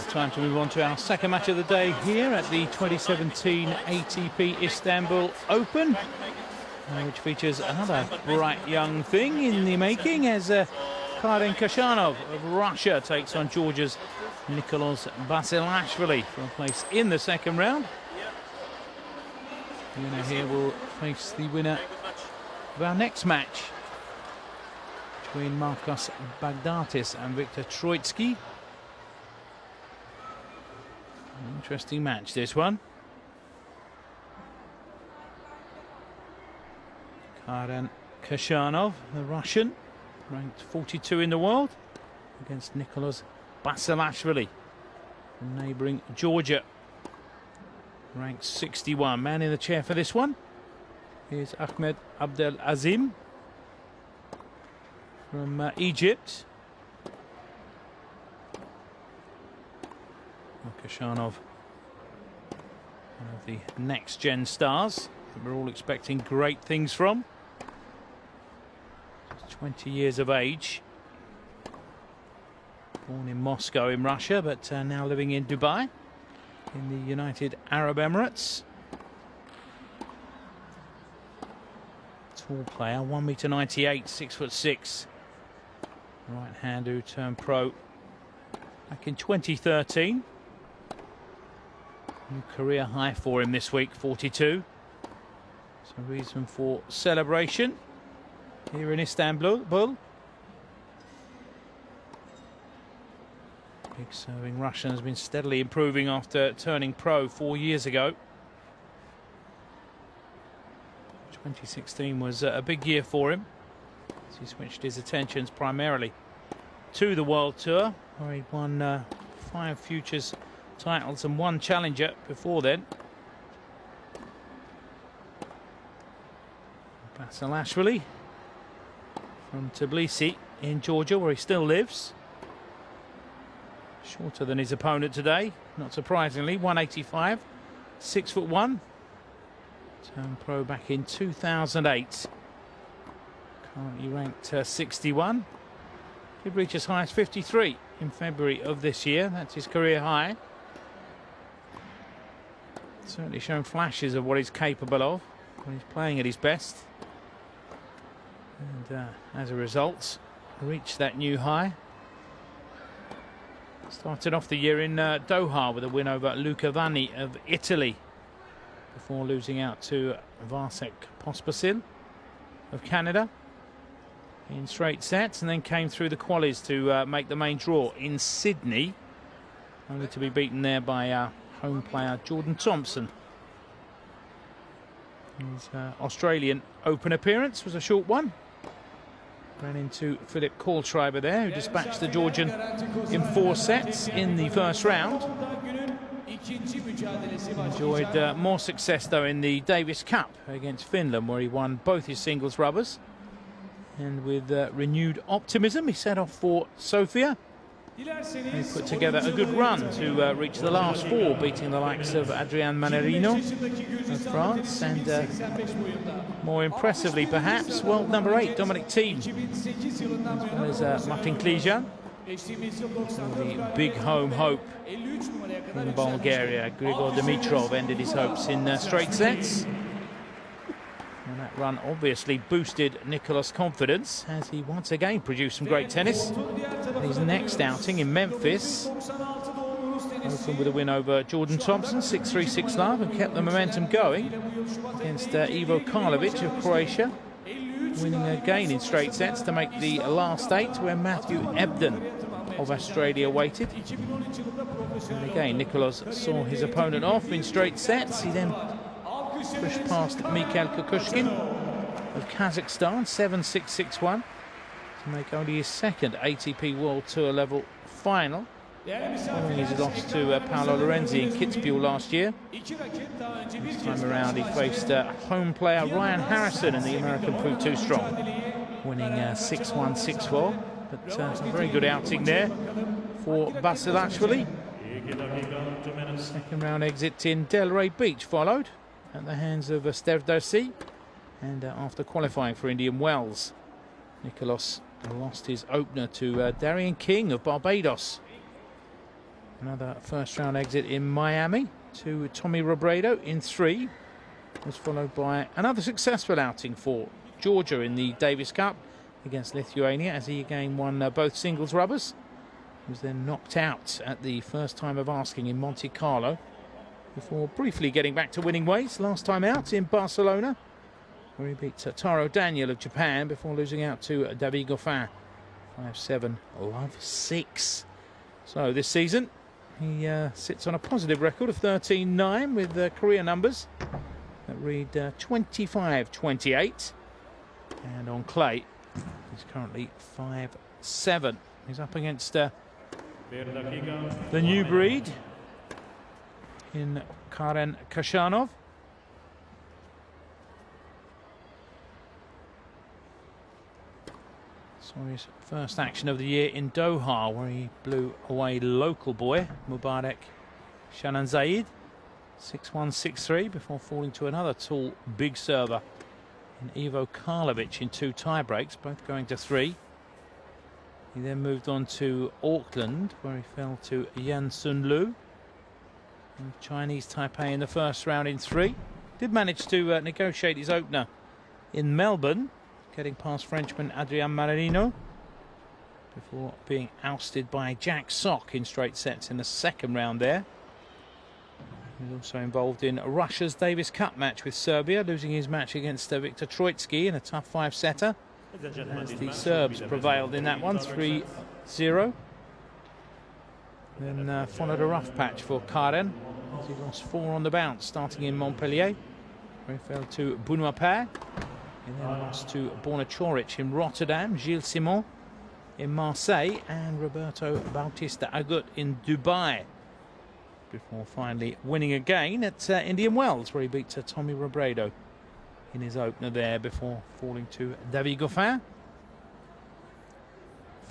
Time to move on to our second match of the day here at the 2017 ATP Istanbul Open, which features another bright young thing in the making as Khachanov of Russia takes on Georgia's Nikoloz Basilashvili for a place in the second round. The winner here will face the winner of our next match between Marcos Baghdatis and Viktor Troitsky. Interesting match, this one. Khachanov, the Russian, ranked 42 in the world, against Nikoloz Basilashvili from neighbouring Georgia, ranked 61. Man in the chair for this one is Ahmed Abdelazim from Egypt. Khachanov, one of the next-gen stars that we're all expecting great things from. Just 20 years of age. Born in Moscow in Russia, but now living in Dubai in the United Arab Emirates. Tall player, 1m98, 6'6". Right-hander who turned pro back in 2013. New career high for him this week, 42. So reason for celebration here in Istanbul. Big serving Russian has been steadily improving after turning pro 4 years ago. 2016 was a big year for him, as he switched his attentions primarily to the World Tour, where he won 5 Futures titles and 1 Challenger before then. Basilashvili from Tbilisi in Georgia, where he still lives. Shorter than his opponent today, not surprisingly, 185, 6'1". Turned pro back in 2008. Currently ranked 61. Did reach as high as 53 in February of this year. That's his career high. Certainly shown flashes of what he's capable of when he's playing at his best. And as a result, reached that new high. Started off the year in Doha with a win over Luca Vanni of Italy, before losing out to Vasek Pospisil of Canada in straight sets, and then came through the qualies to make the main draw in Sydney, only to be beaten there by home player Jordan Thompson. His Australian Open appearance was a short one. Ran into Philip Kohlschreiber there, who dispatched the Georgian in 4 sets in the first round. Enjoyed more success though in the Davis Cup against Finland, where he won both his singles rubbers. And with renewed optimism, he set off for Sofia. He put together a good run to reach the last 4, beating the likes of Adrian Manarino of France, and more impressively perhaps, world number 8 Dominic Thiem, as well as Martin Klijan. The big home hope in Bulgaria, Grigor Dimitrov, ended his hopes in straight sets. And that run obviously boosted Nikoloz' confidence, as he once again produced some great tennis. His next outing in Memphis opened with a win over Jordan Thompson, 6-3, 6-love, and kept the momentum going against Ivo Karlovic of Croatia, winning again in straight sets to make the last 8, where Matthew Ebden of Australia waited. And again, Nikoloz saw his opponent off in straight sets. He then pushed past Mikhail Kukushkin of Kazakhstan, 7-6, 6-1, to make only his second ATP World Tour level final, following his loss to Paolo Lorenzi in Kitzbühel last year. This time around he faced home player Ryan Harrison, and the American proved too strong, winning 6-1, 6-4. But a very good outing there for Basilashvili. Second round exit in Delray Beach followed at the hands of Stevdosi, and after qualifying for Indian Wells, Nikoloz lost his opener to Darian King of Barbados. Another first round exit in Miami to Tommy Robredo in 3. Was followed by another successful outing for Georgia in the Davis Cup against Lithuania, as he again won both singles rubbers. He was then knocked out at the first time of asking in Monte Carlo, before briefly getting back to winning ways last time out in Barcelona, where he beat Taro Daniel of Japan before losing out to David Goffin 5-7, love 6. So this season he sits on a positive record of 13-9 with career numbers that read 25-28, and on clay he's currently 5-7. He's up against the new breed in Karen Khachanov. Saw his first action of the year in Doha, where he blew away local boy Mubarak Shananzaid 6-1, 6-3 before falling to another tall big server in Ivo Karlovic in 2 tie breaks, both going to 3. He then moved on to Auckland, where he fell to Yan Sun Lu of Chinese Taipei in the first round in 3. Did manage to negotiate his opener in Melbourne, getting past Frenchman Adrien Marino before being ousted by Jack Sock in straight sets in the second round there. He was also involved in Russia's Davis Cup match with Serbia, losing his match against Viktor Troitsky in a tough 5-setter. As the Serbs prevailed in that one, 3-0. Then followed a rough patch for Karen, as he lost 4 on the bounce, starting in Montpellier, where he fell to Benoit Paire. He then lost to Borna Coric in Rotterdam, Gilles Simon in Marseille, and Roberto Bautista Agut in Dubai, before finally winning again at Indian Wells, where he beat Tommy Robredo in his opener there before falling to David Goffin.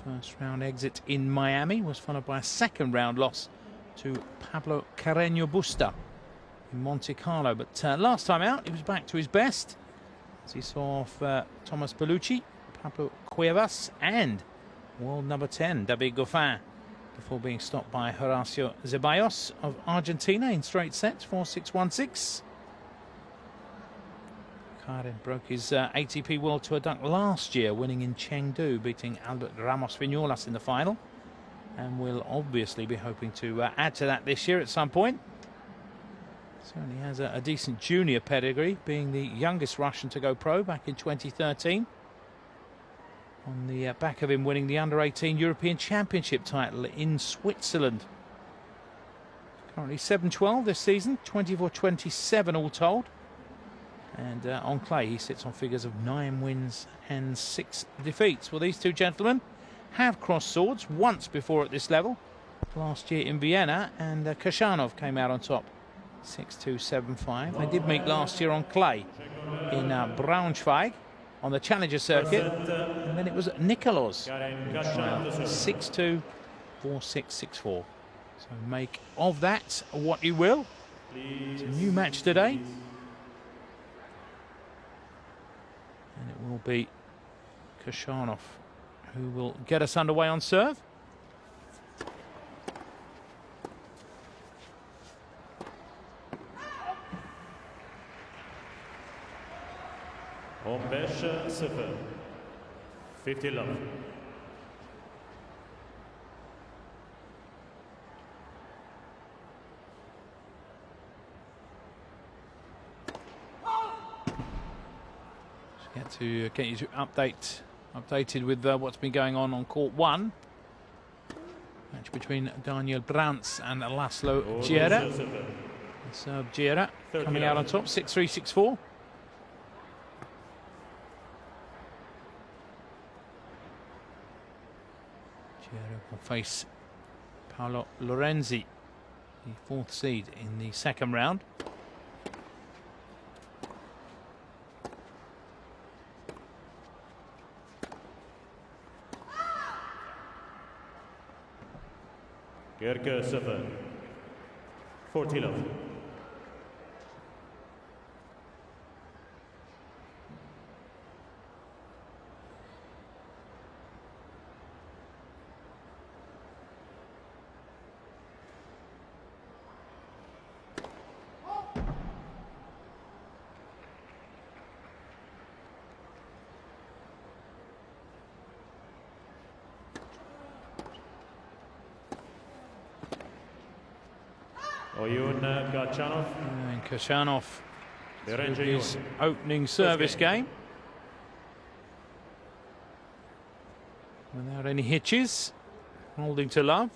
First round exit in Miami was followed by a second round loss to Pablo Carreño Busta in Monte Carlo. But last time out, he was back to his best, as he saw off Thomas Bellucci, Pablo Cuevas, and world number 10, David Goffin, before being stopped by Horacio Zeballos of Argentina in straight sets, 4-6, 1-6. Karen broke his ATP World Tour duck last year, winning in Chengdu, beating Albert Ramos Vinolas in the final, and will obviously be hoping to add to that this year at some point. Certainly has a decent junior pedigree, being the youngest Russian to go pro back in 2013, on the back of him winning the Under-18 European Championship title in Switzerland. Currently 7-12 this season, 24-27 all told. And on clay, he sits on figures of 9 wins and 6 defeats. Well, these two gentlemen have crossed swords once before at this level, last year in Vienna, and Khachanov came out on top, 6-2, 7-5. They did meet last year on clay in Braunschweig on the Challenger circuit, and then it was Nikoloz, 6-2, 4-6, 6-4. So make of that what you will. It's a new match today. And it will be Khachanov who will get us underway on serve. On 5-0, 50 love. To get you updated with what's been going on court 1. Match between Daniel Brantz and Laszlo Giera. Serb Giera coming out on top, 6-3, 6-4. Giera will face Paolo Lorenzi, the 4th seed in the second round. Gerke 7, 40 love. Oyun Khachanov. And Khachanov with his Oyun. opening service game. Without any hitches, holding to love.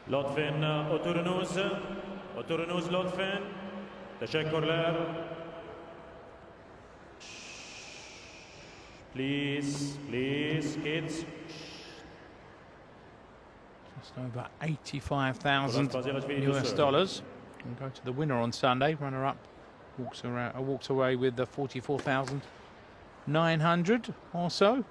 Lotfen oturunuz. Oturunuz lotfen. Teşekkürler. Please, kids. Just over 85,000 Basilashvili US dollars. And go to the winner on Sunday. Runner-up walks away with the 44,900 or so.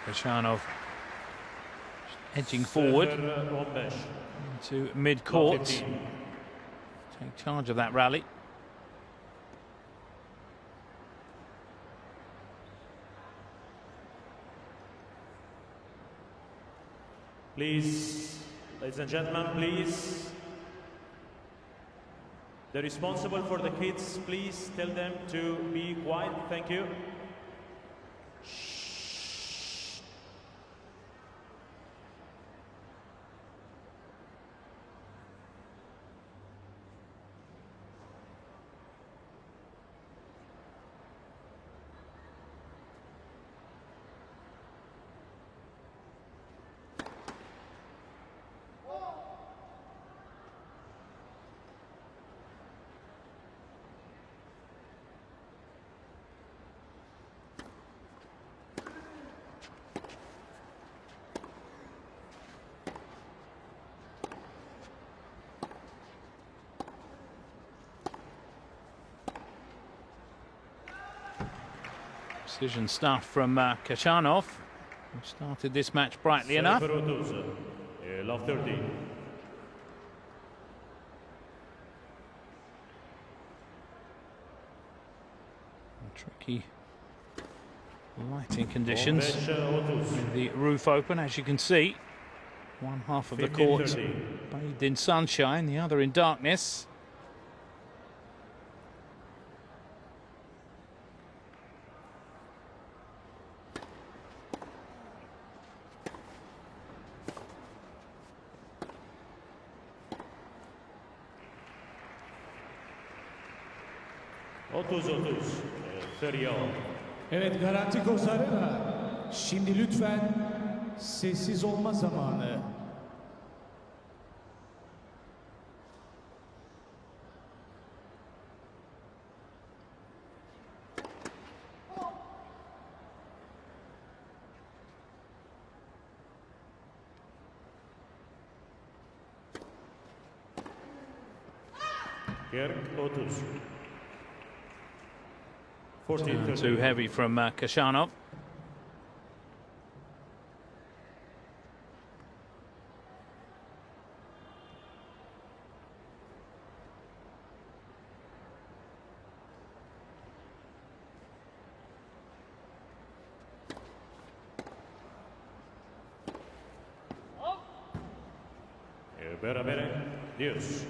Khachanov edging forward to mid-court. Take charge of that rally. Please, ladies and gentlemen, please. The responsible for the kids, please tell them to be quiet. Thank you. 'Precision stuff from Khachanov, who started this match brightly enough. Love 30. Tricky lighting conditions with the roof open, as you can see. One half of the court bathed in sunshine, the other in darkness. Evet, Garanti Kozarena. Şimdi lütfen sessiz olma zamanı. Too heavy from Khachanov. Berabere diyoruz.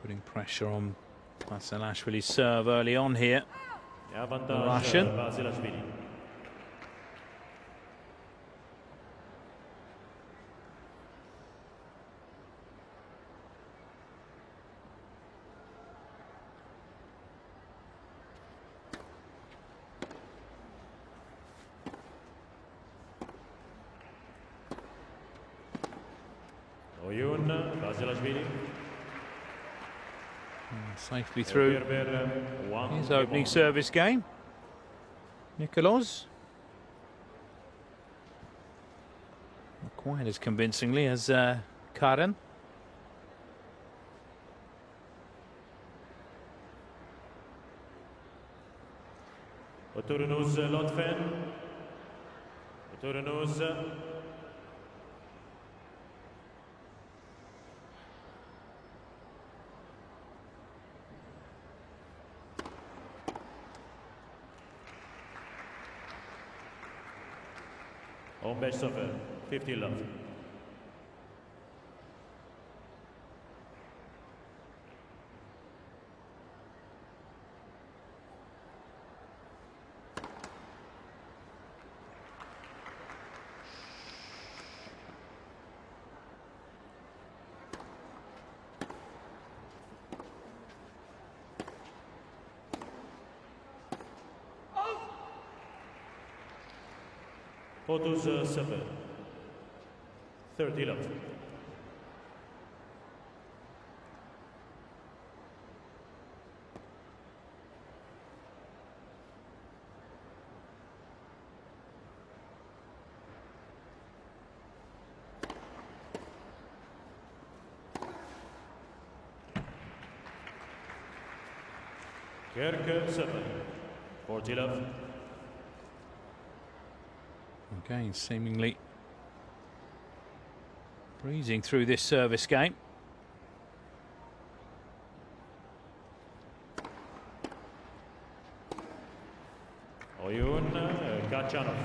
Putting pressure on Basilashvili's serve early on here. The Russian. Basilashvili. Oyun Basilashvili. Safely through his opening service game. Nikoloz. quite as convincingly as Karen. Oturunuz lütfen. Oturunuz. On 5-0. 50 love. Photos 7. 30 love. Kirk 7. 40 love. Again, seemingly breezing through this service game. Oyun Khachanov.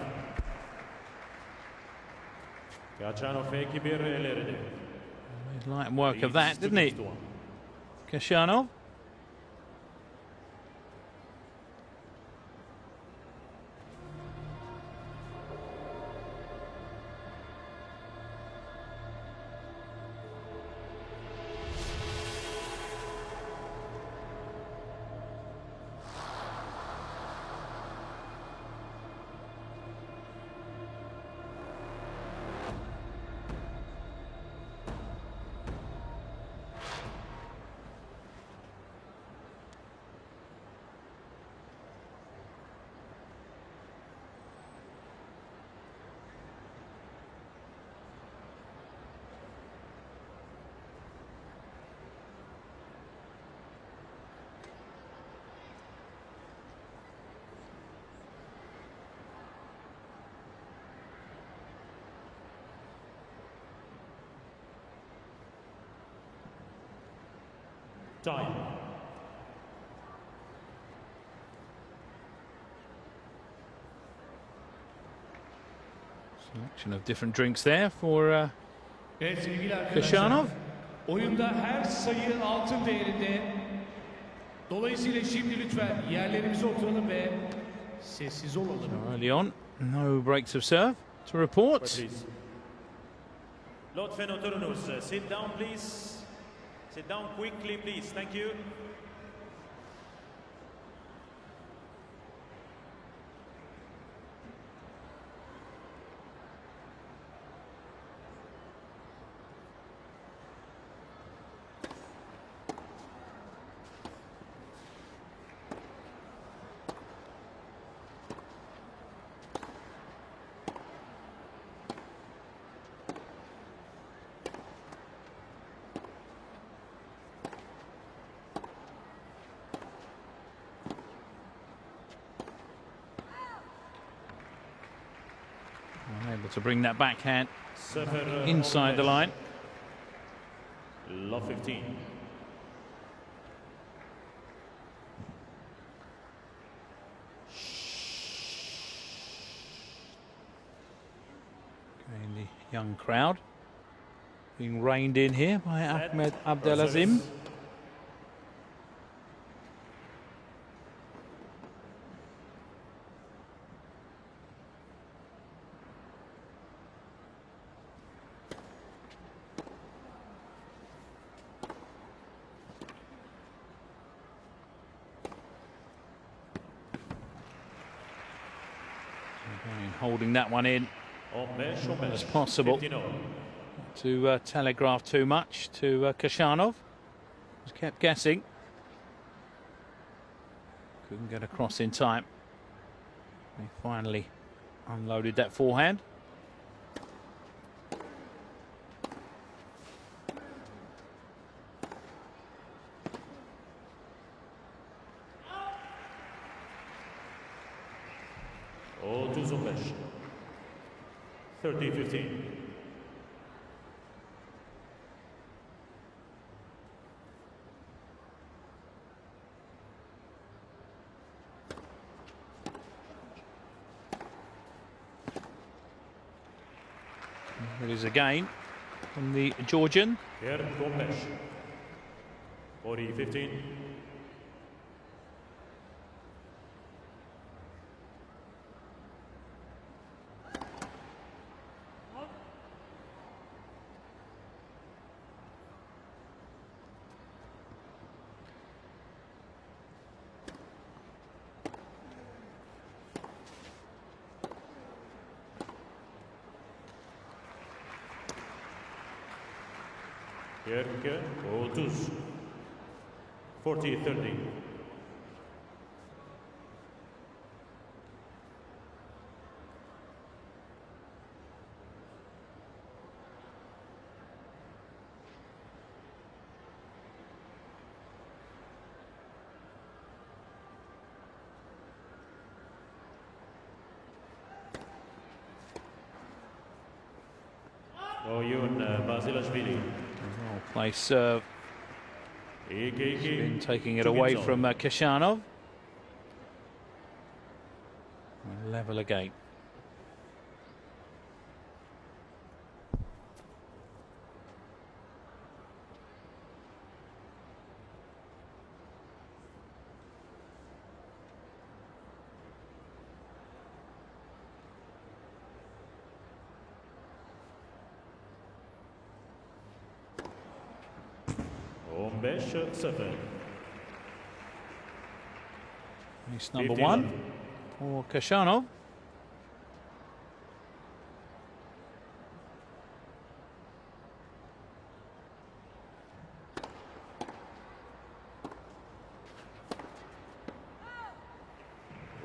Khachanov 2-1 ileride. Light work of that, didn't he? Khachanov. Time. Selection of different drinks there for Evet sevgili arkadaşlar. Khachanov. Oyunda her sayı altın değerinde. Dolayısıyla şimdi lütfen yerlerimize oturalım ve sessiz olalım. Early on, no breaks of serve to report. Please. Lütfen oturunuz. Sit down please. Sit down quickly please. Thank you. Able to bring that backhand Sefer inside the line. Love 15. Okay, the young crowd being reined in here by Ahmed Abdelazim. Holding that one in as possible to telegraph too much to Khachanov. Was kept guessing. Couldn't get across in time. He finally unloaded that forehand. 30-15. It is again from the Georgian. Here, Gomes. 40-15. Yerke 30. 40-30. Oyun Basilashvili. Play serve. Been taking it away from Khachanov. Level again. It's number 1 for Khachanov.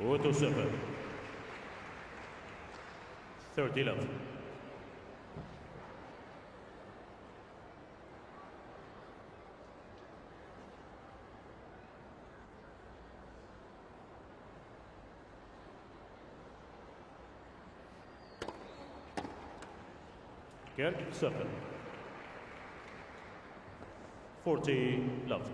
Auto 7. 30 love. Get 7. 40 love.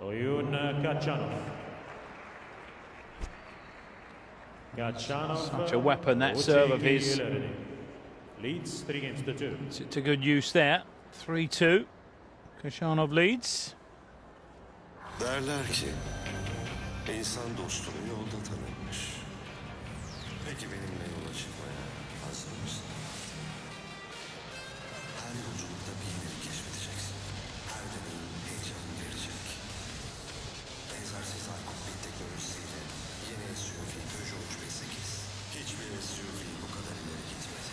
Oyun Khachanov. Such a weapon, that serve of his. Leads 3-2. It's to good use there. 3-2. Khachanov leads. Derler ki insan dostunu yolda tanırmış. Peki benimle yola çıkmaya hazır mısın? Her yolculukta bir yeri keşfedeceksin. Her deneyim heyecan verecek. Benzersiz kokpit teknolojisiyle yeni SUV Peugeot 308. Hiçbir SUV bu kadar ileri gitmedi.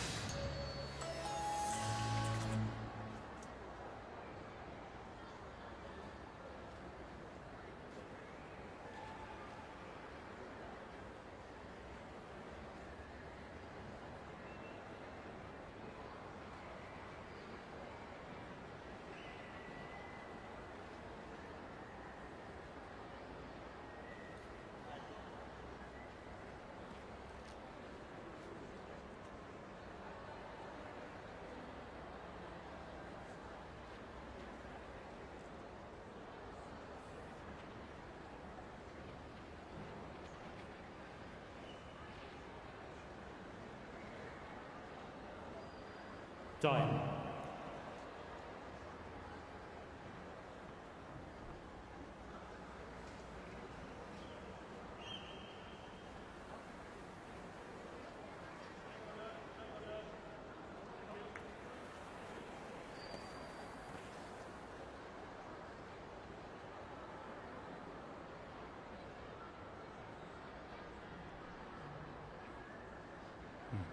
Time.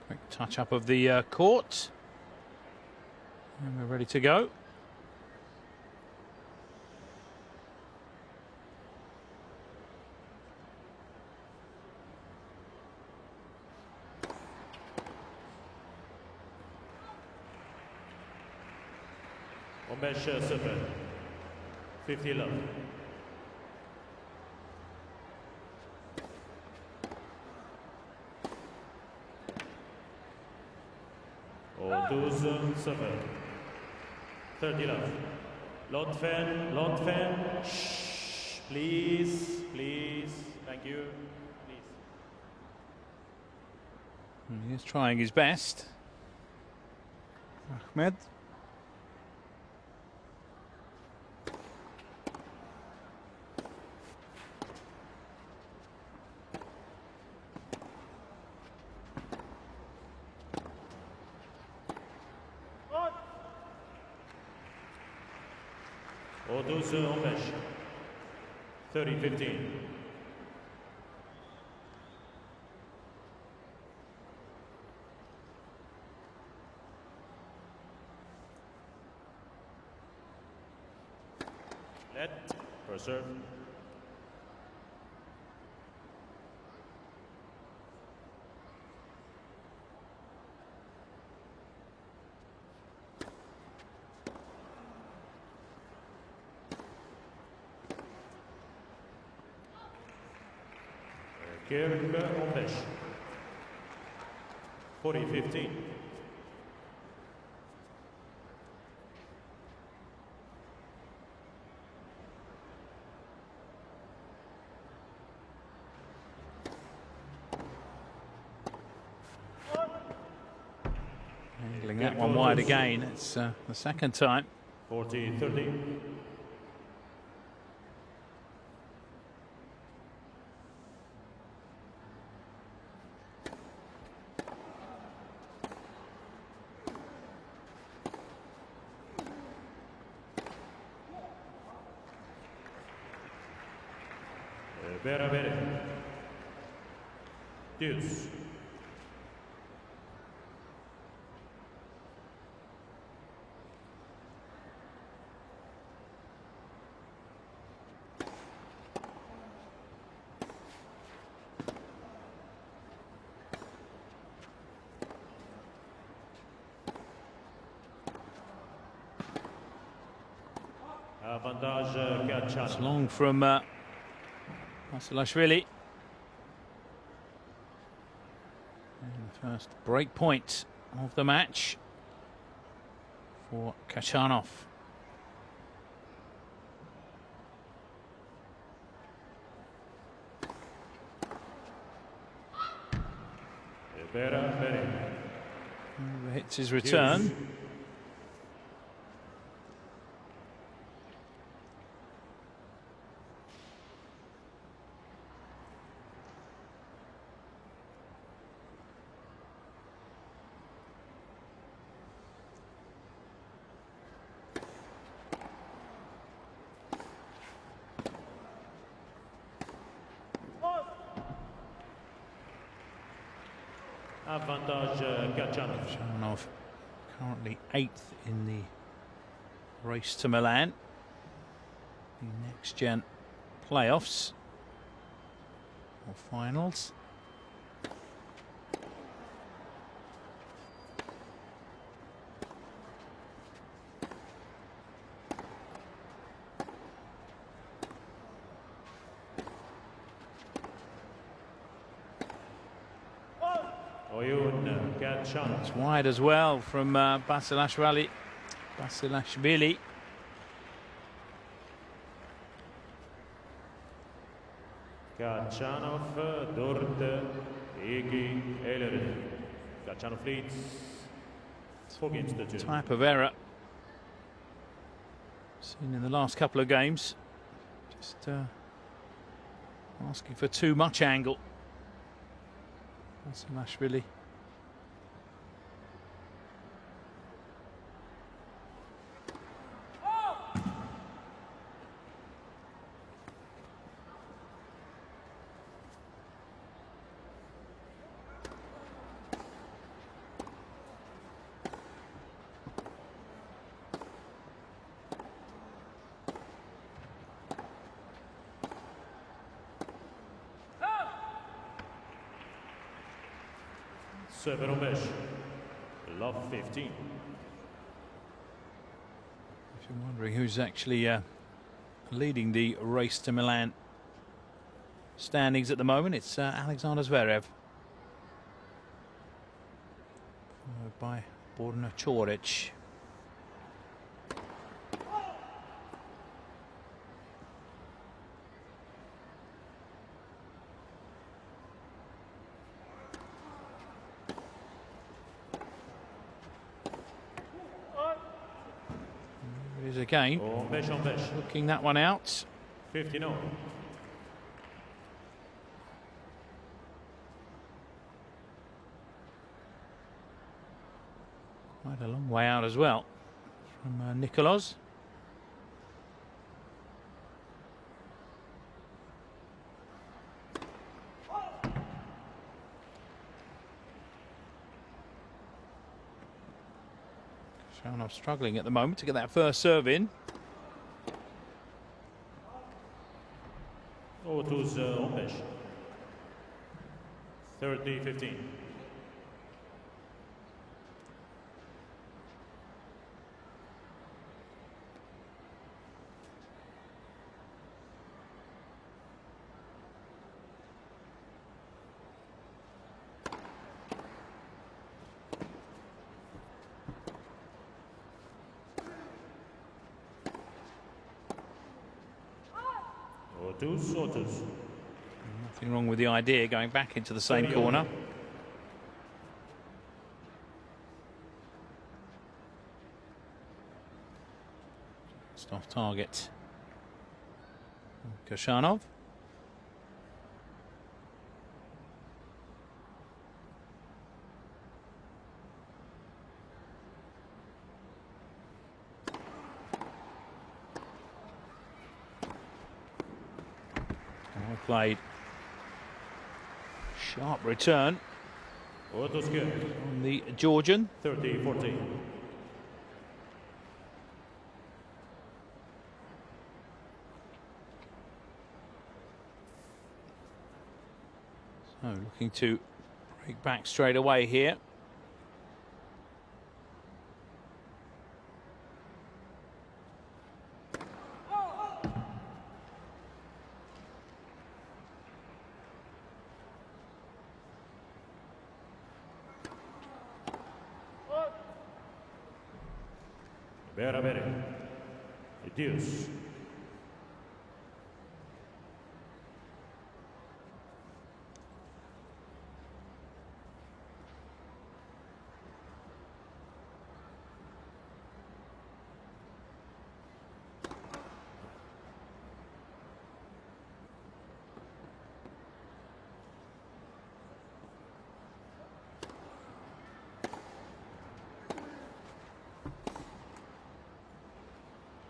Quick touch up of the court. And we're ready to go. 15-0. 50 love. O 12-0. 30 love. Lotfen. Shh, please. Thank you. Please. He's trying his best. Ahmed. O 12-15. 30-15. Let for serve. Kerk 15. 40-15. Angling that one wide again. It's the second time. 40-30. Berabere. Deuce. Avantage Khachanov. It's long from Basilashvili. And the first break point of the match for Khachanov. Hits his return. Avantage Khachanov. Khachanov currently 8th in the race to Milan, the next gen playoffs or finals. It's wide as well from Basilashvili. Khachanov, Dort, Igi, Eller. Khachanov leads 4 games to 2. Type of error seen in the last couple of games. Just asking for too much angle. Basilashvili. Server Love 15. I'm wondering who's actually leading the race to Milan standings at the moment. It's Alexander Zverev, followed by Borna Coric. There it is again, looking that one out. 15-0. Quite a long way out as well from Nikoloz. Khachanov struggling at the moment to get that first serve in. 15. 30-15. Nothing wrong with the idea going back into the same corner. Just off target. Khachanov. Well played. Sharp return on the Georgian. 30-14. So looking to break back straight away here. Bere. Deuce.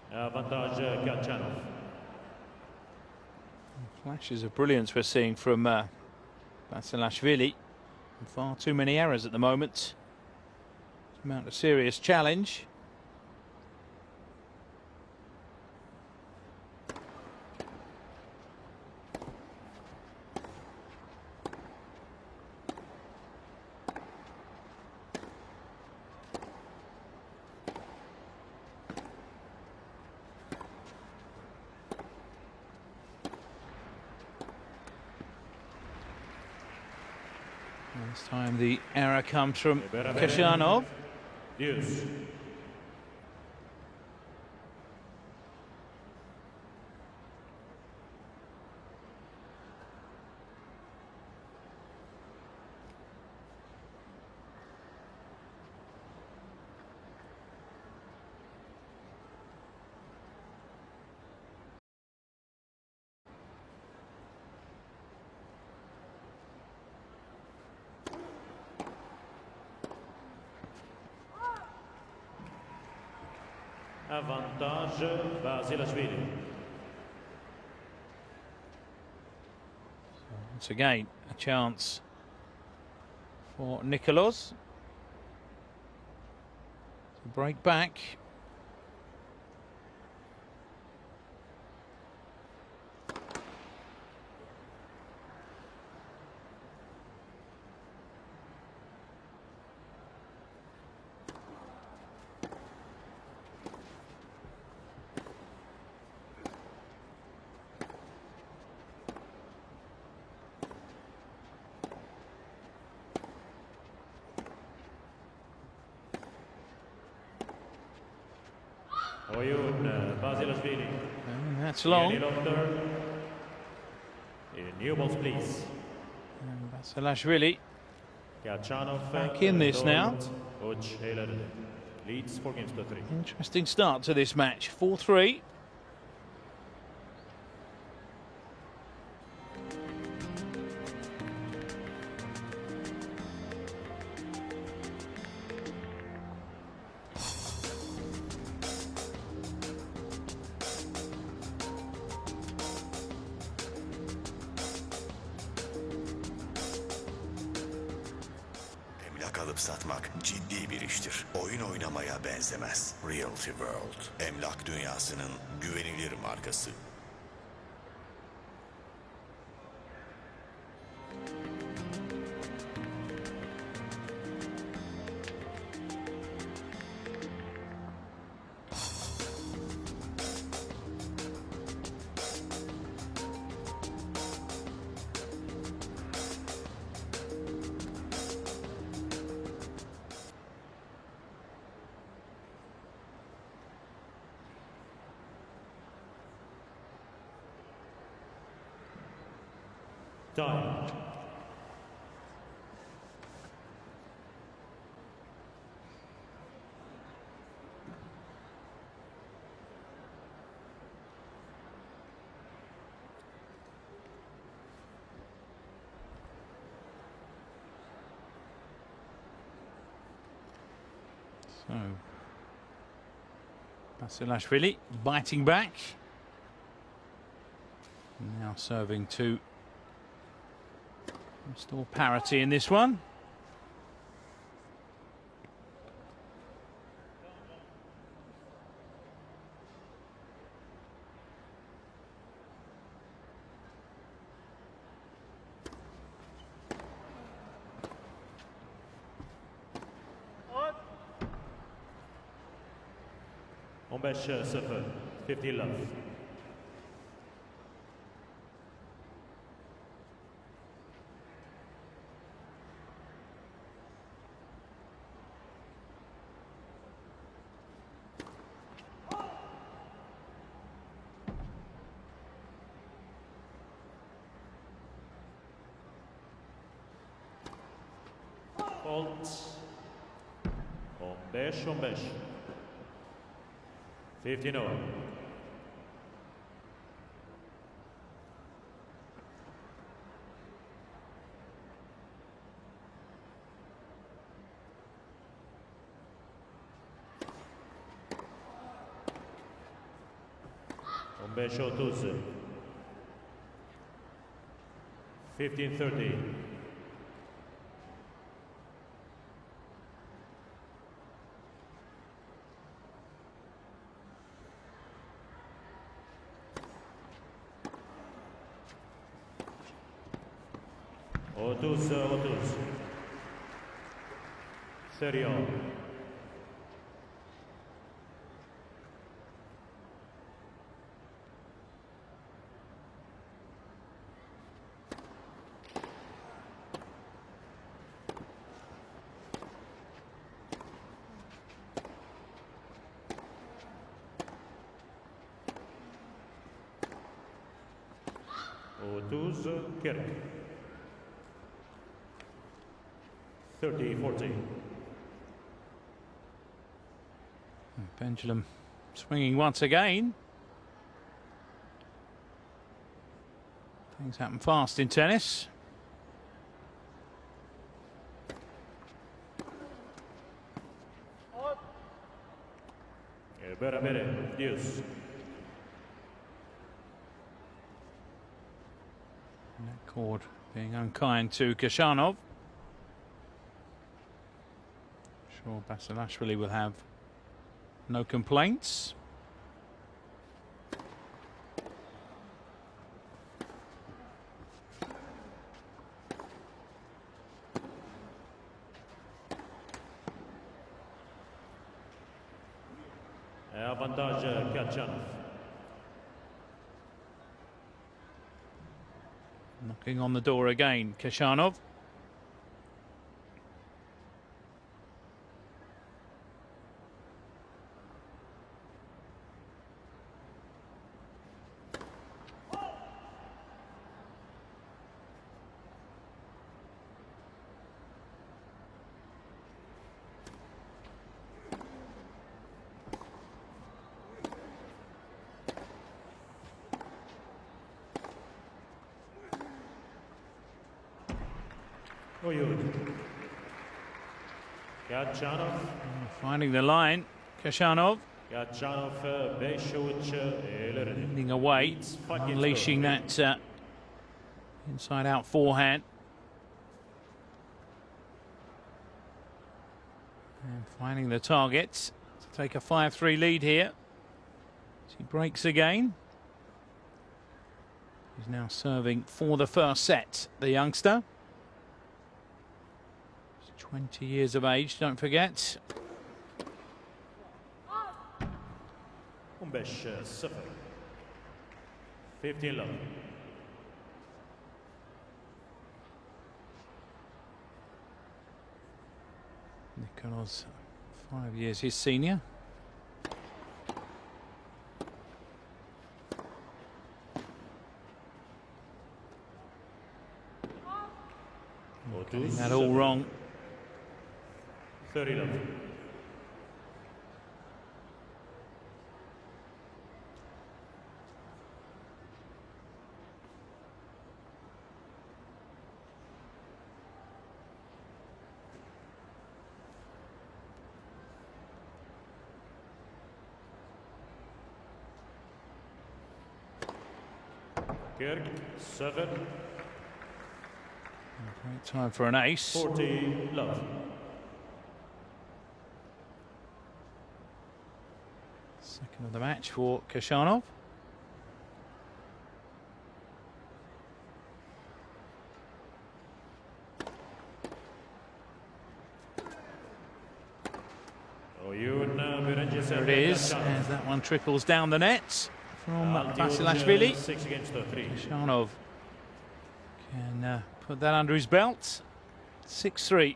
Avantage Khachanov. Flashes of brilliance we're seeing from Basilashvili. Far too many errors at the moment to mount a serious challenge. This time the error comes from Khachanov. Deuce. Avantage Basilashvili. Once again, a chance for Nikoloz to break back. Oyun Basilashvili. And that's long. New balls, please. And Basilashvili Khachanov back in this now. Leads 4 games to 3. Interesting start to this match. 4-3. Emlak alıp satmak ciddi bir iştir. Oyun oynamaya benzemez. Realty World, emlak dünyasının güvenilir markası. Time. So, Basilashvili biting back. Now serving to restore parity in this one. On 5-0, 50 love. Fault. 15-15. 15-0. On 15-30. 15-30. Otuz, 30 all. Otuz, Kirk. 30-40. Pendulum swinging once again. Things happen fast in tennis. Better, deuce. That cord being unkind to Khachanov. Sure, Basilashvili will have no complaints. Avantage Khachanov. Knocking on the door again, Khachanov. Oyun. Khachanov. Finding the line. Khachanov Khachanov 5-3 ileri. leading away, unleashing that inside-out forehand. And finding the target to take a 5-3 lead here. As he breaks again. He's now serving for the first set, the youngster. He's 20 years of age, don't forget. 15-0. 15 love. Nikoloz, 5 years his senior. Getting that all wrong. 30 love. Kirk, 7. Great time for an ace. 40 love. Second of the match for Khachanov. There it is, as that one trickles down the net from Basilashvili. Khachanov can put that under his belt. 6-3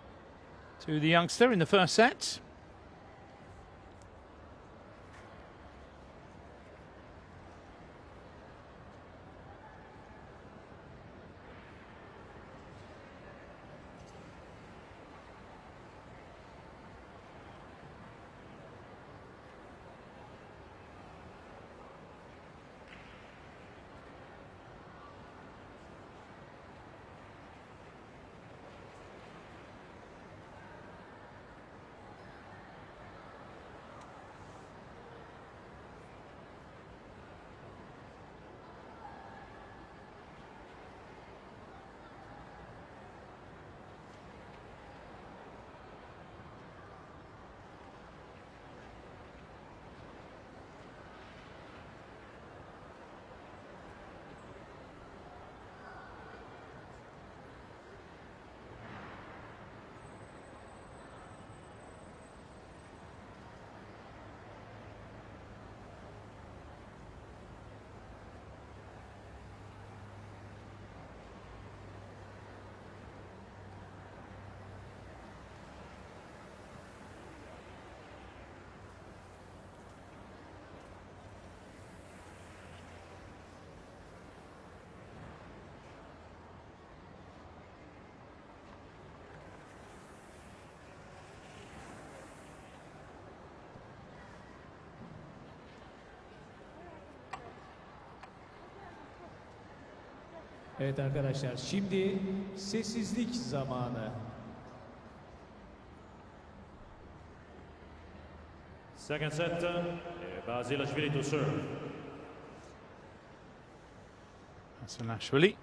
to the youngster in the first set. Evet arkadaşlar, şimdi sessizlik zamanı. Second set, Basilashvili to serve. Basilashvili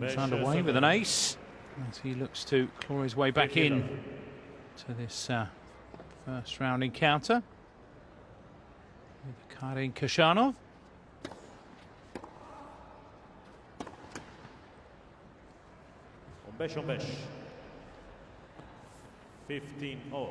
is underway with an ace as he looks to claw his way back in to this first round encounter with Karin Khachanov. On 15-0.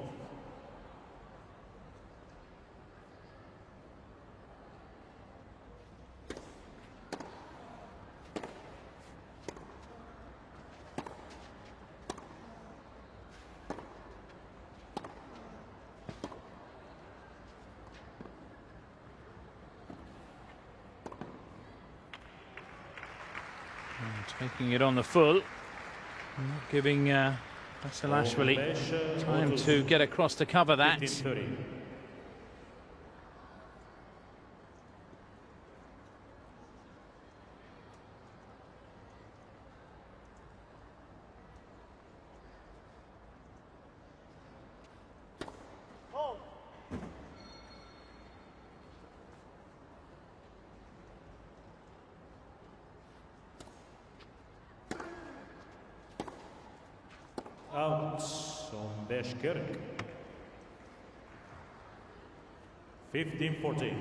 Taking it on the full, not giving Basilashvili time to get across to cover that. 15-30. Out. 15-40. 15-40.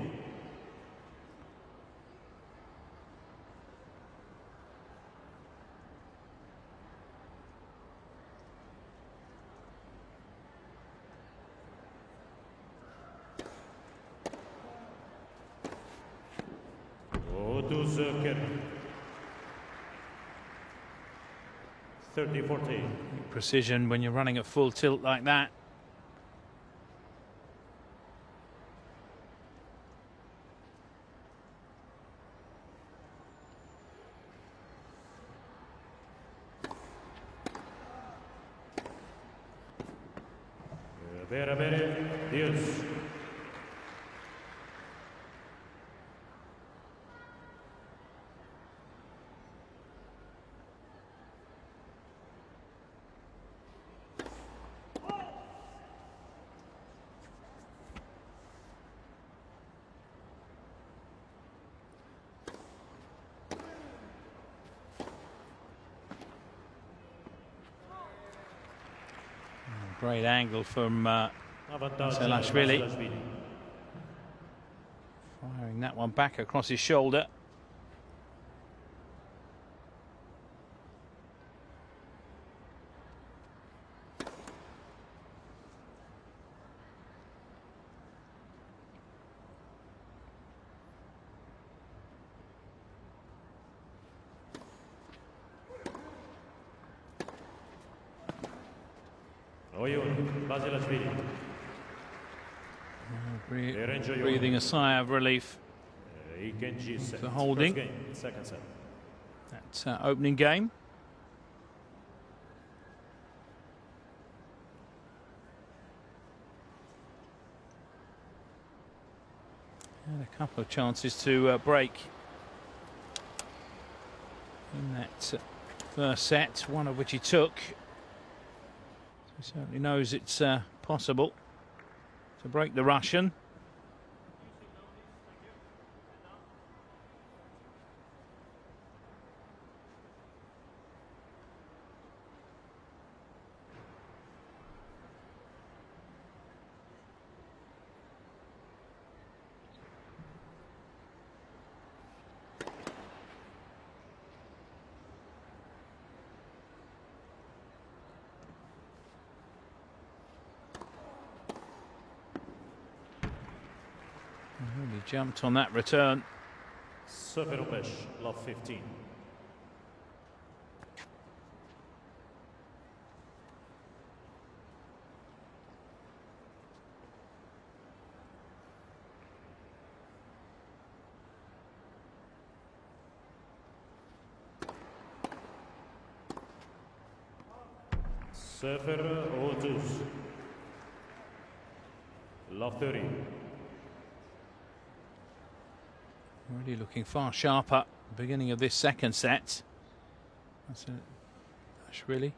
Zöker. 30-40. Precision when you're running at full tilt like that. Dios. Great angle from Basilashvili. Firing that one back across his shoulder. Basilashvili. Breathing a sigh of relief for holding that opening game. Had a couple of chances to break in that first set, one of which he took. He certainly knows it's possible to break the Russian. Really jumped on that return. 0-5, love 15. Sefer 30. Love 30. Really looking far sharper at the beginning of this second set. Basilashvili.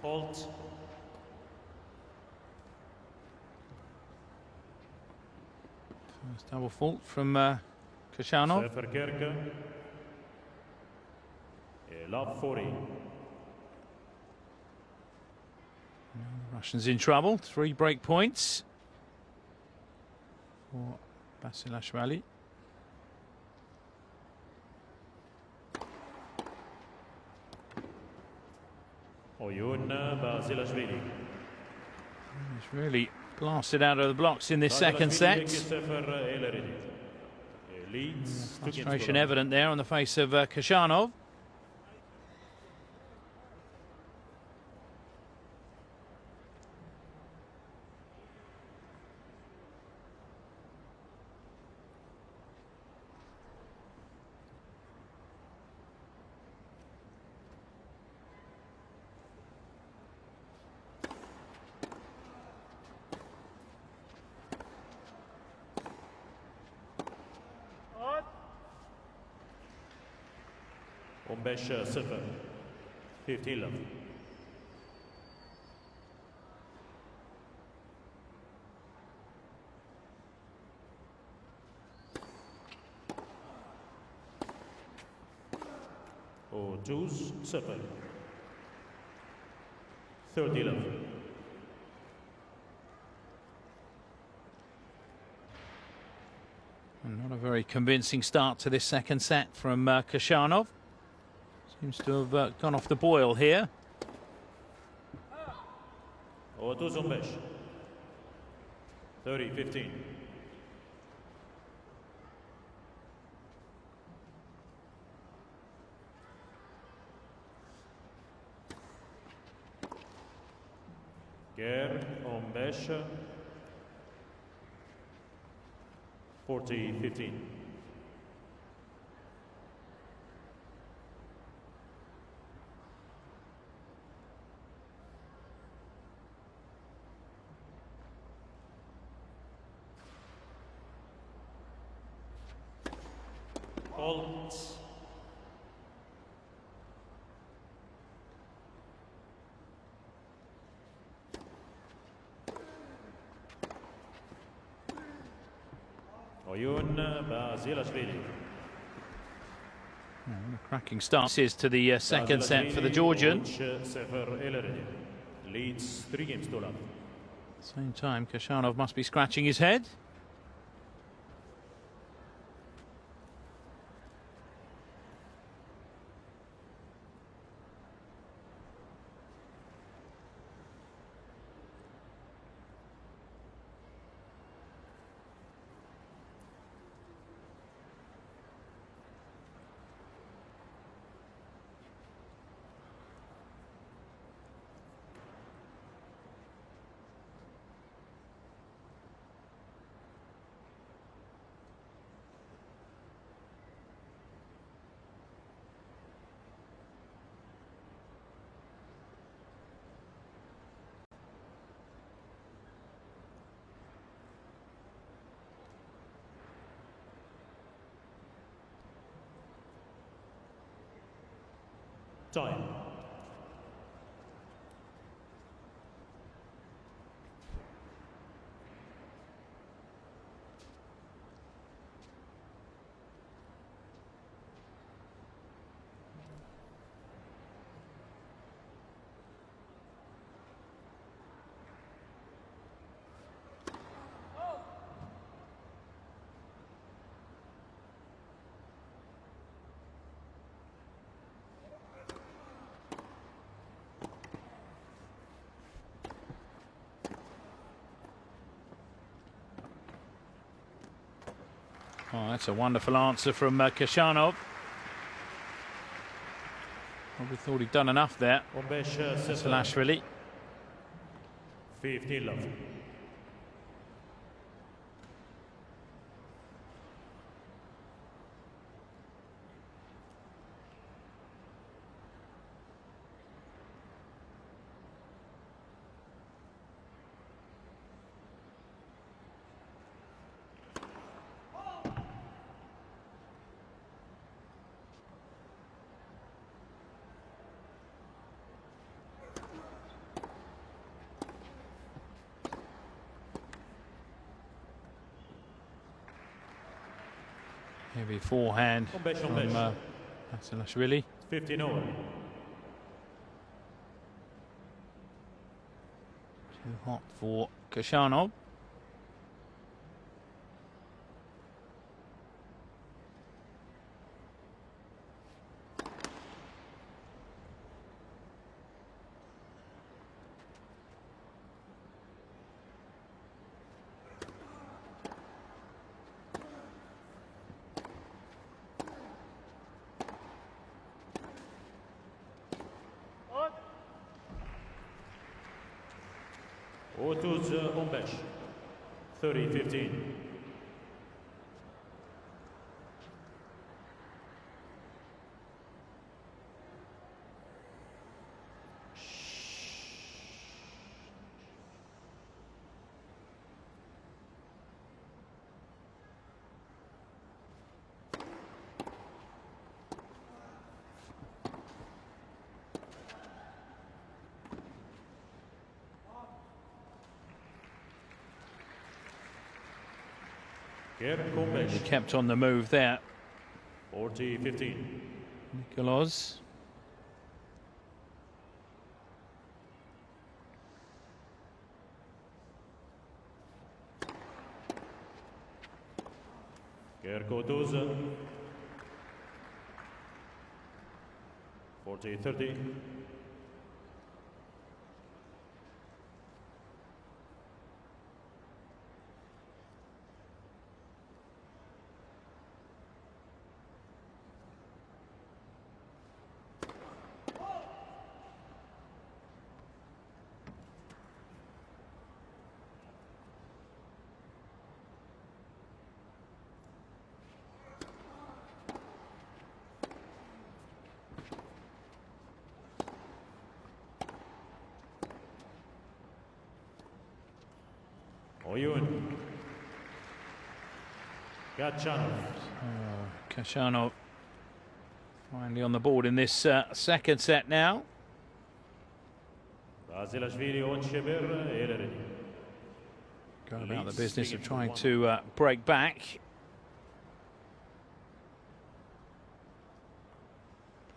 Halt. First double fault from Khachanov. Sefer Kerke. Love 40. The Russians in trouble. 3 break points for Basilashvili. Oyun Basilashvili. He's really blasted out of the blocks in this second set. Frustration evident there on the face of Khachanov. On 15-0. 15 love. 30-0. Third love. Not a very convincing start to this second set from Khachanov. Seems to have gone off the boil here. 30-15. 30-15. Ger 15. 40-15. Fault. Oyun Basilashvili. A cracking start. This is to the second set for the Georgian. Leads 3 games to love. Same time, Khachanov must be scratching his head. Time. Oh, that's a wonderful answer from Khachanov. Probably thought he'd done enough there. Basilashvili. 15 love. Heavy forehand from Basilashvili. 15 over. Too hot for Khachanov. Otuz 15. 30-15. He kept on the move there. 40-15. Nikoloz. Khachanov. 40-30. Oyun. Khachanov. Khachanov finally on the board in this second set now. Basilashvili 11-1. Go about the business of trying to break back.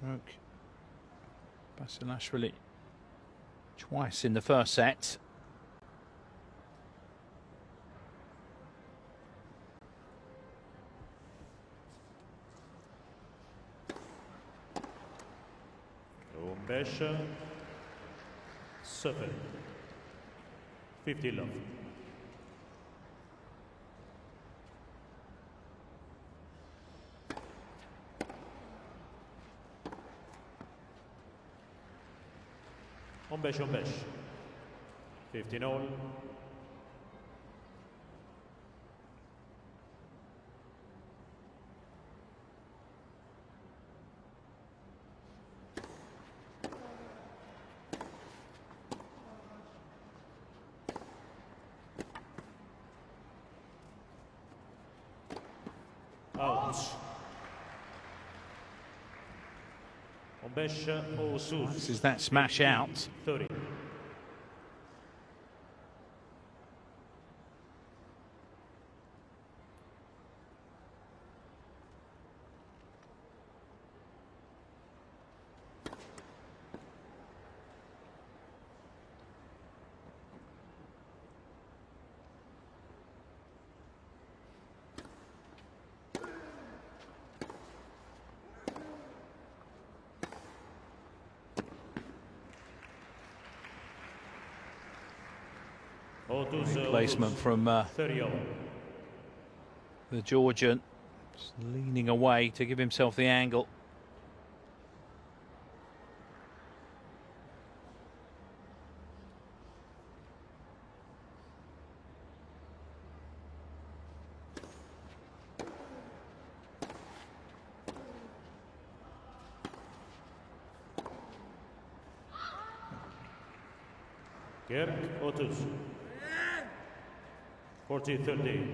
Broke Basilashvili twice in the first set. Besha 7. 50 love. On besh. 15 all. Out. On besh or This is that smash out. 30. Placement from the Georgian, just leaning away to give himself the angle. Kirk 40-30.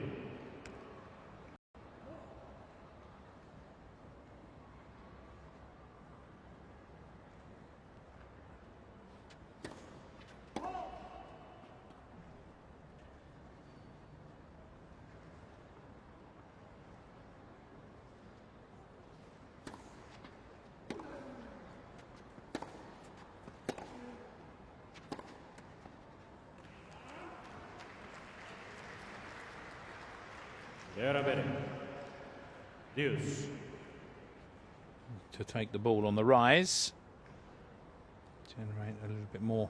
Deuce. To take the ball on the rise, generate a little bit more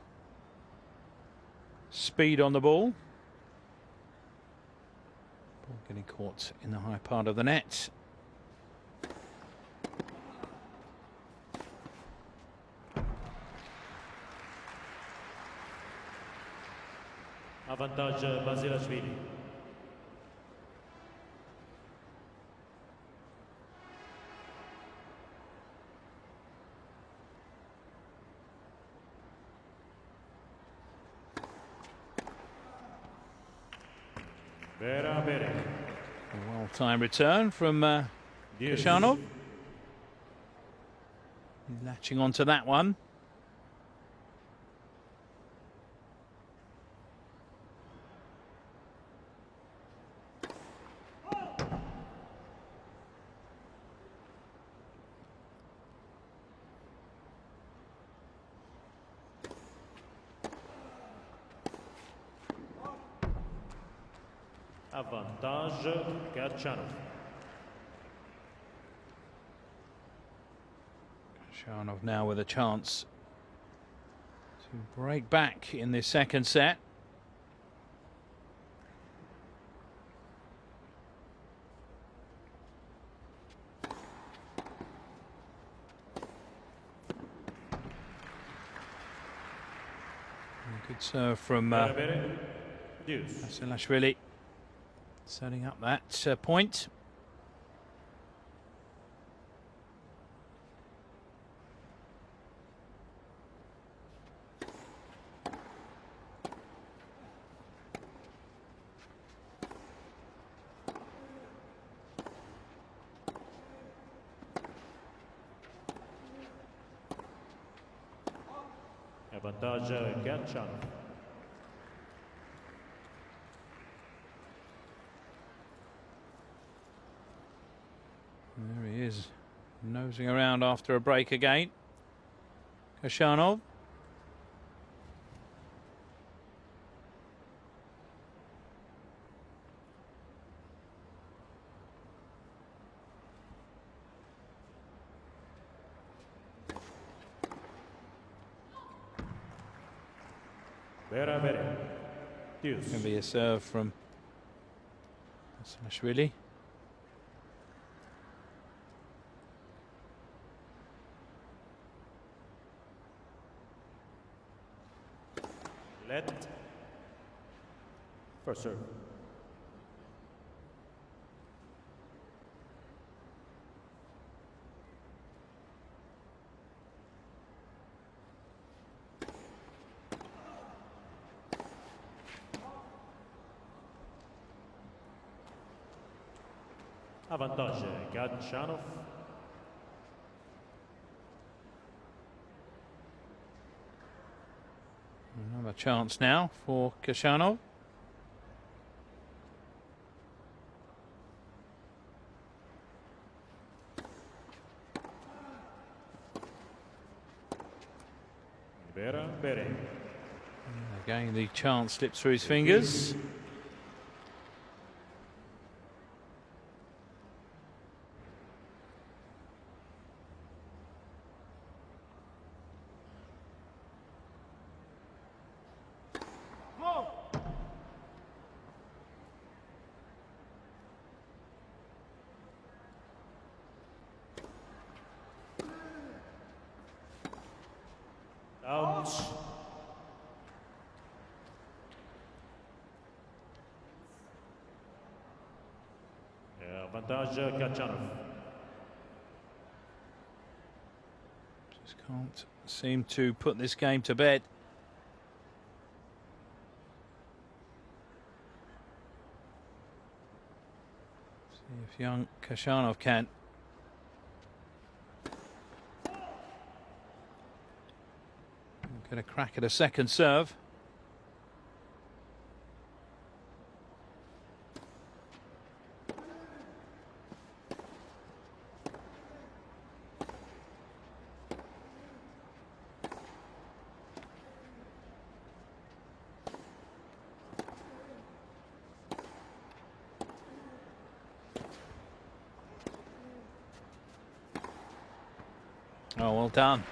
speed on the ball. Ball getting caught in the high part of the net. Avantage Basilashvili. A well-timed return from Khachanov. Latching onto that one. Avantage Khachanov. Khachanov now with a chance to break back in this second set. Good serve from Basilashvili, setting up that point. Avantage Khachanov. There he is, nosing around after a break again. Khachanov. Going to be a serve from Basilashvili. Let. First serve. Avantage Khachanov. Another chance now for Khachanov. Again, the chance slips through his fingers. Out. Avantage Khachanov. Just can't seem to put this game to bed. See if young Khachanov can. Get a crack at a second serve. Oh, well done.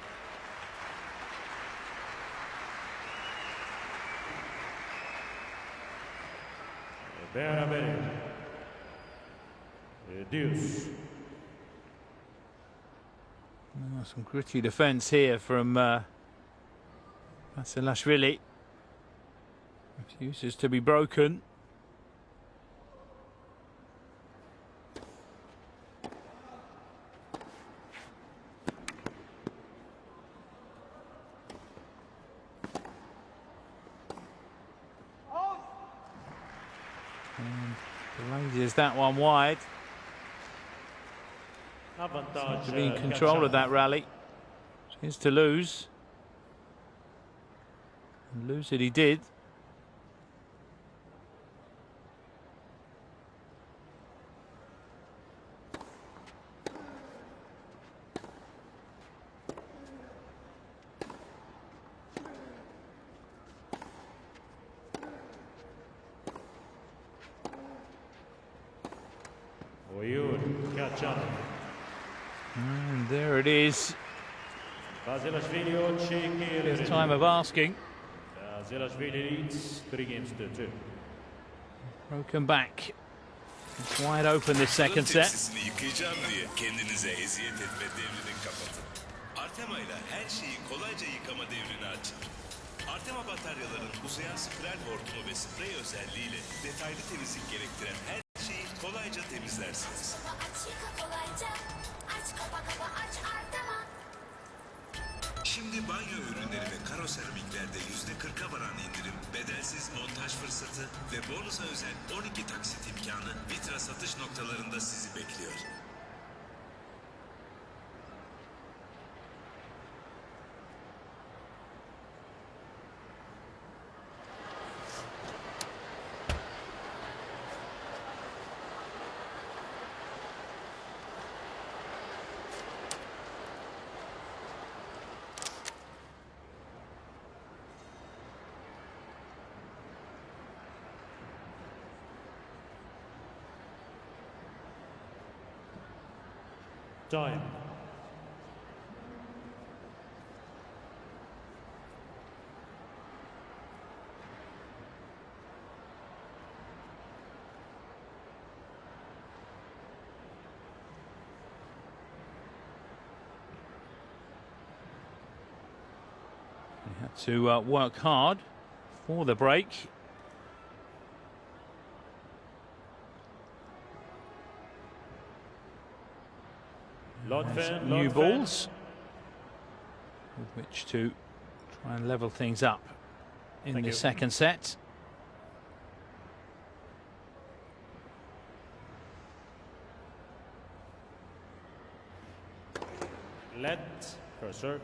Deuce. Oh, some gritty defence here from Basilashvili. Refuses to be broken. Is that one wide? Avantage To be in control of that rally. Here's to lose. And lose it he did. Khachanov. And there it is. Basilashvili It's check. time of asking. Basilashvili leads 3-2. Broken back. It's wide open this second set. Tepsisini yıkayacağım diye kendinize eziyet etme devrini kapatın. Artema ile her şeyi kolayca yıkama devrini açın. Artema bataryaların uzayan spiral hortumu ve sprey özelliğiyle detaylı temizlik gerektiren her şeyi kolayca temizlersiniz. Aç yıka kolayca. Aç kapa kapa aç Artema. Şimdi banyo ürünleri ve karo seramiklerde %40'a varan indirim, bedelsiz montaj fırsatı ve bonusa özel 12 taksit imkanı Vitra satış noktalarında sizi bekliyor. Time. They had to work hard for the break. New balls with which to try and level things up in the second set. Let her serve.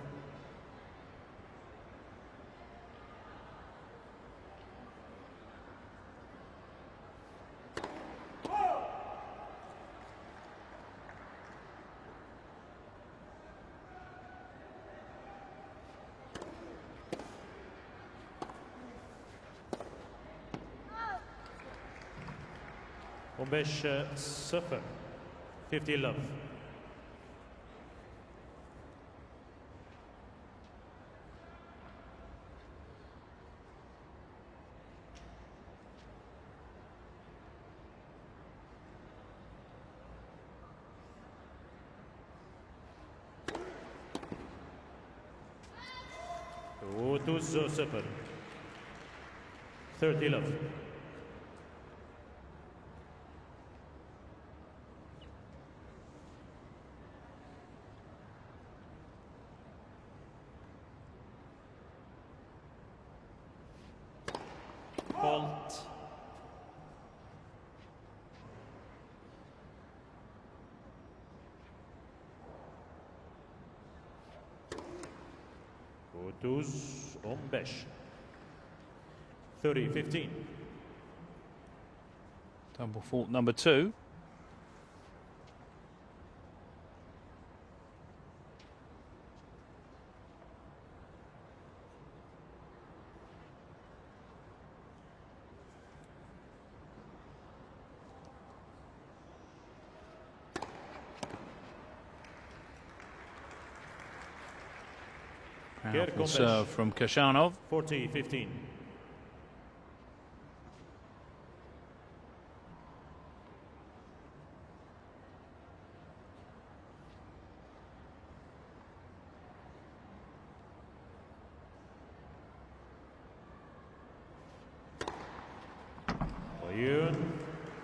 Beş 0. 50 love. Otuz 0. 30 love. Fault. Otuz 15. 30-15. Double fault number 2. Powerful serve from Khachanov. 40-15.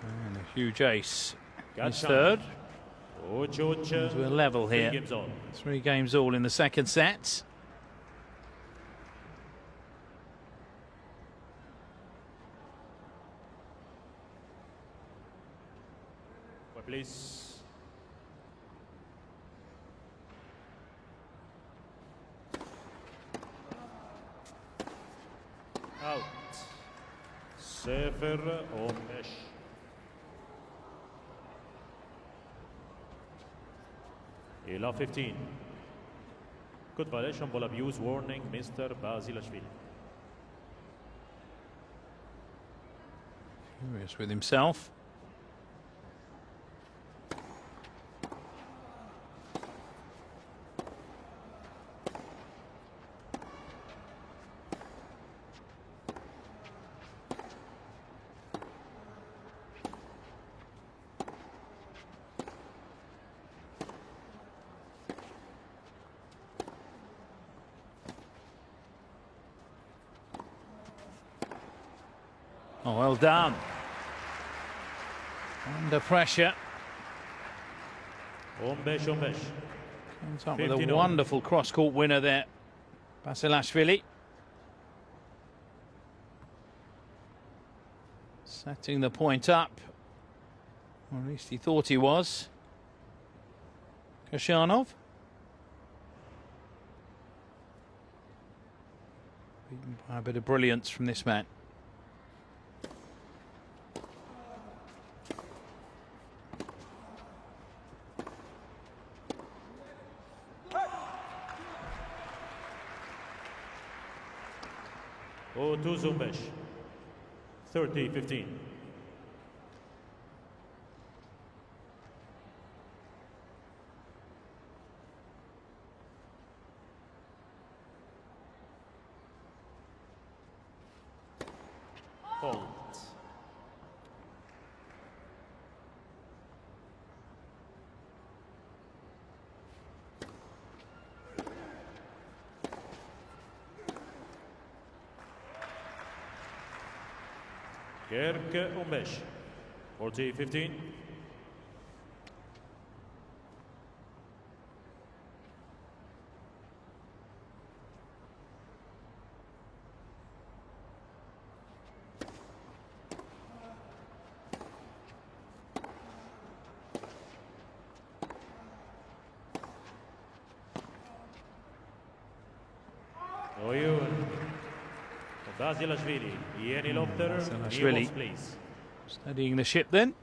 And a huge ace. His third. Into a level here. 3 games all in the second set. Please. Out. 0-15. Ila 15. Good violation, ball abuse, warning, Mr. Basilashvili. Furious with himself. Oh, well done. Under pressure. 15-15. Comes up with 15 a all. wonderful cross-court winner there. Basilashvili. Setting the point up. Or at least he thought he was. Khachanov. Beaten by a bit of brilliance from this man. Oh, 15. 30-15. Hold. Gerke 15. 40-15. Oyun. Basilashvili. Yeni Lopter. Basilashvili. Niemos, please. Steadying the ship then.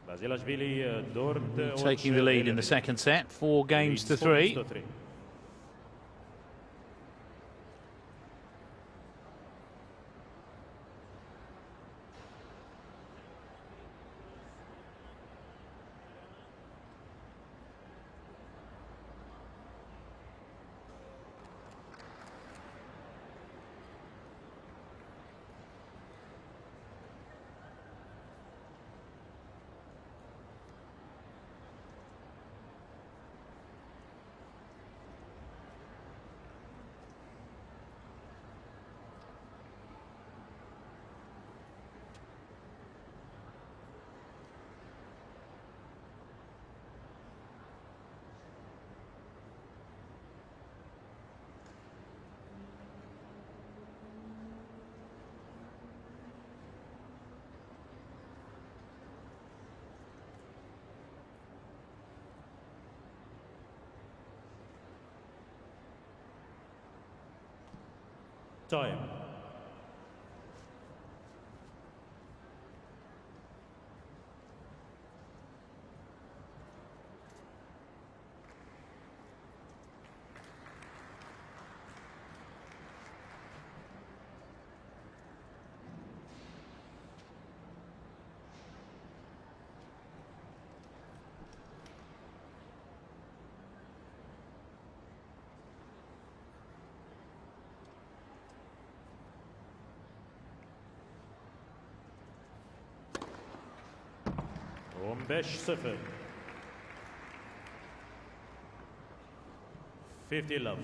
Basilashvili 4. Taking the lead in the second set. 4 games to 3. Time. Beş 0. 50 love.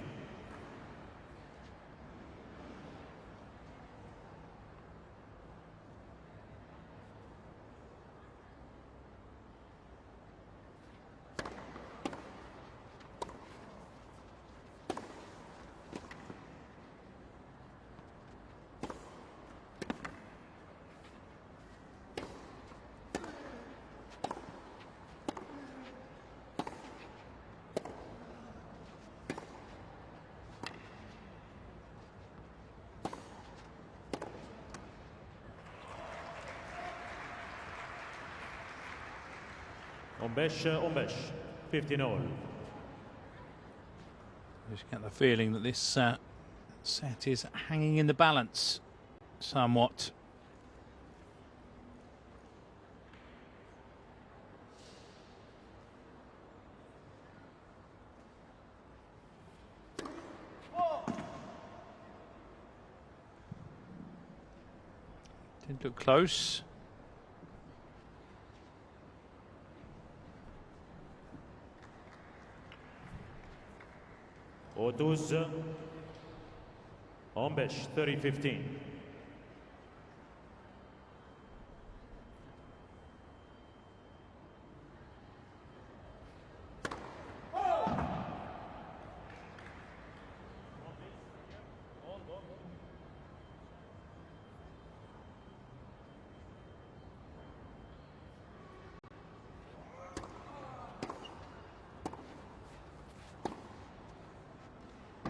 On beş 15 all. Just get the feeling that this set is hanging in the balance somewhat. Did look close. Otuz 15 30-15.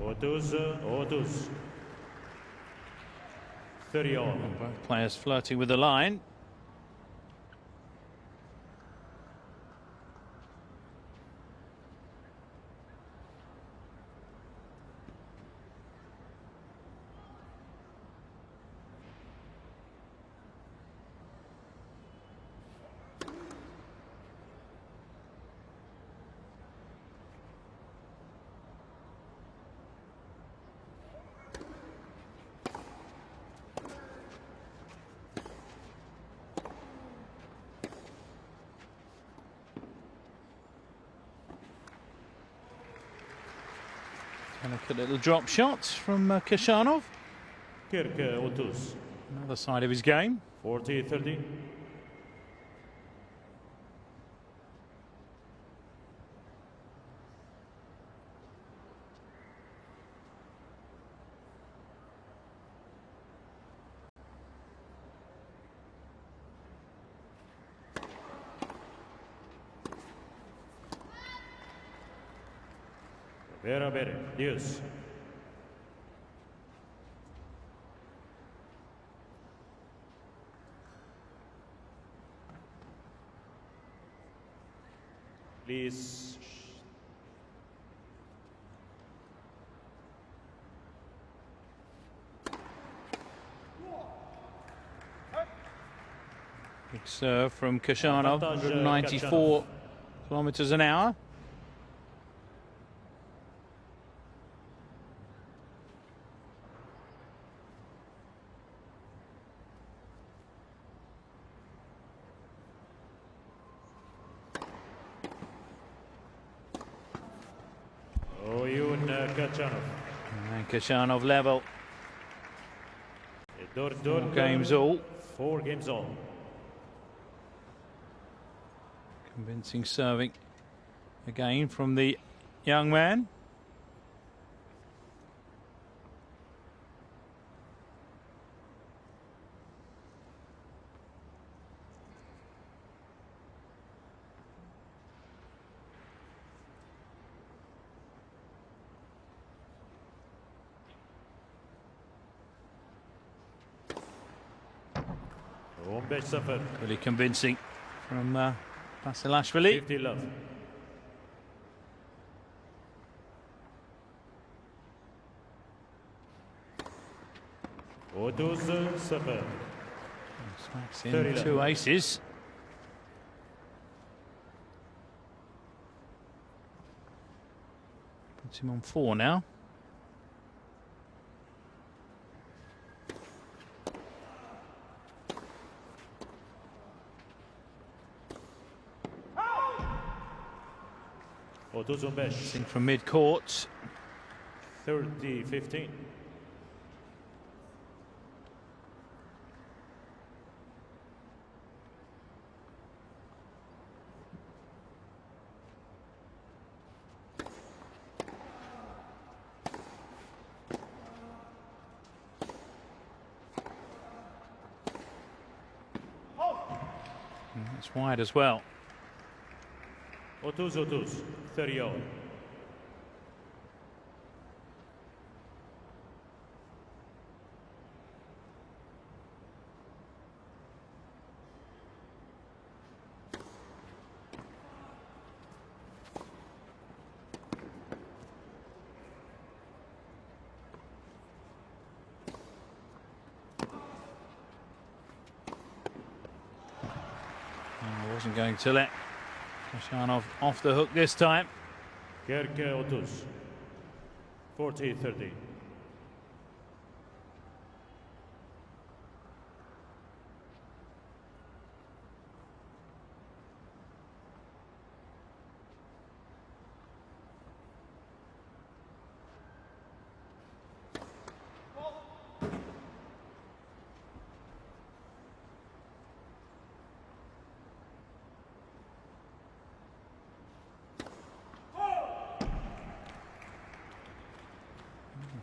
30. 30 all. Both players flirting with the line. Delicate little drop shot from Khachanov. 30. Another side of his game. 40-30. Berabere, Dios. Please. Big serve from Khachanov, Avantage, 194 kilometers an hour. Khachanov. And Khachanov level. 4 games all. 4 games all. Convincing serving again from the young man. Really convincing from Basilashvili. 50 love. Smacks in 2 aces. Puts him on 4 now. Missing from mid-court. 30-15. It's wide as well. 30 all. I wasn't going to let Khachanov off the hook this time. 30. 40-30.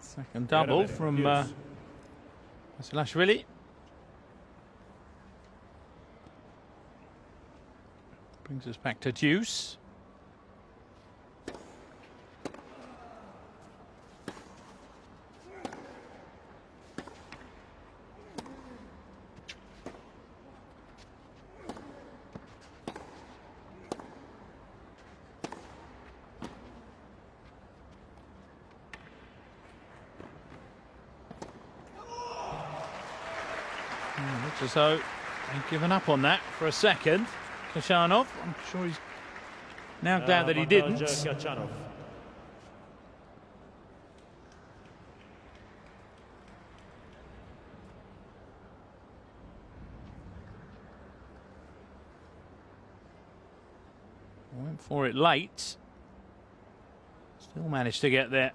Second double from Basilashvili. Brings us back to deuce. Looks as though he'd given up on that for a second. Khachanov, I'm sure he's now glad that he didn't. Khachanov. Went for it late. Still managed to get there.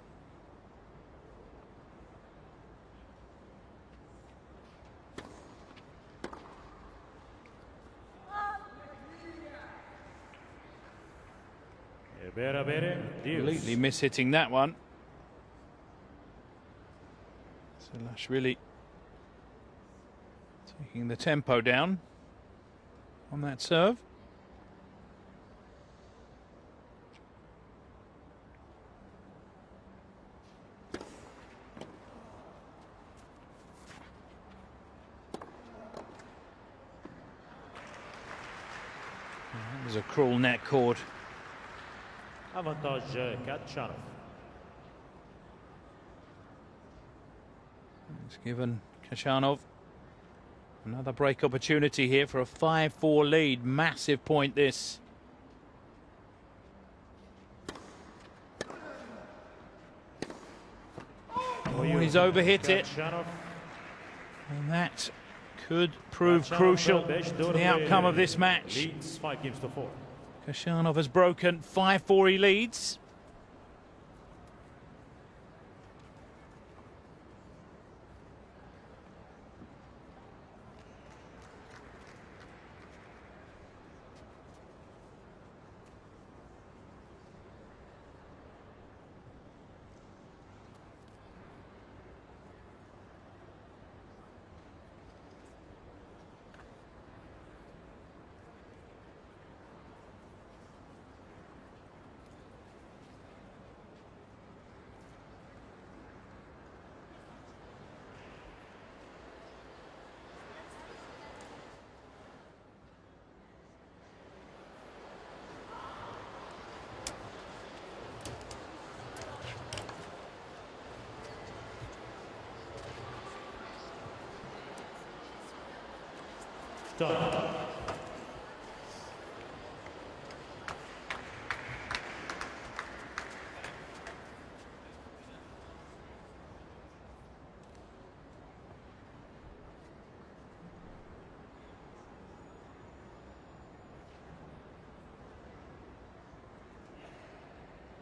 Completely miss-hitting that one. Basilashvili taking the tempo down on that serve. That was a cruel net cord. Avantaj Khachanov. It's given Khachanov another break opportunity here for a 5-4 lead. Massive point this. Oh, he's overhit it. And that could prove crucial to the outcome of this match. Leads 5-4. Khachanov has broken 5-4, he leads. Done.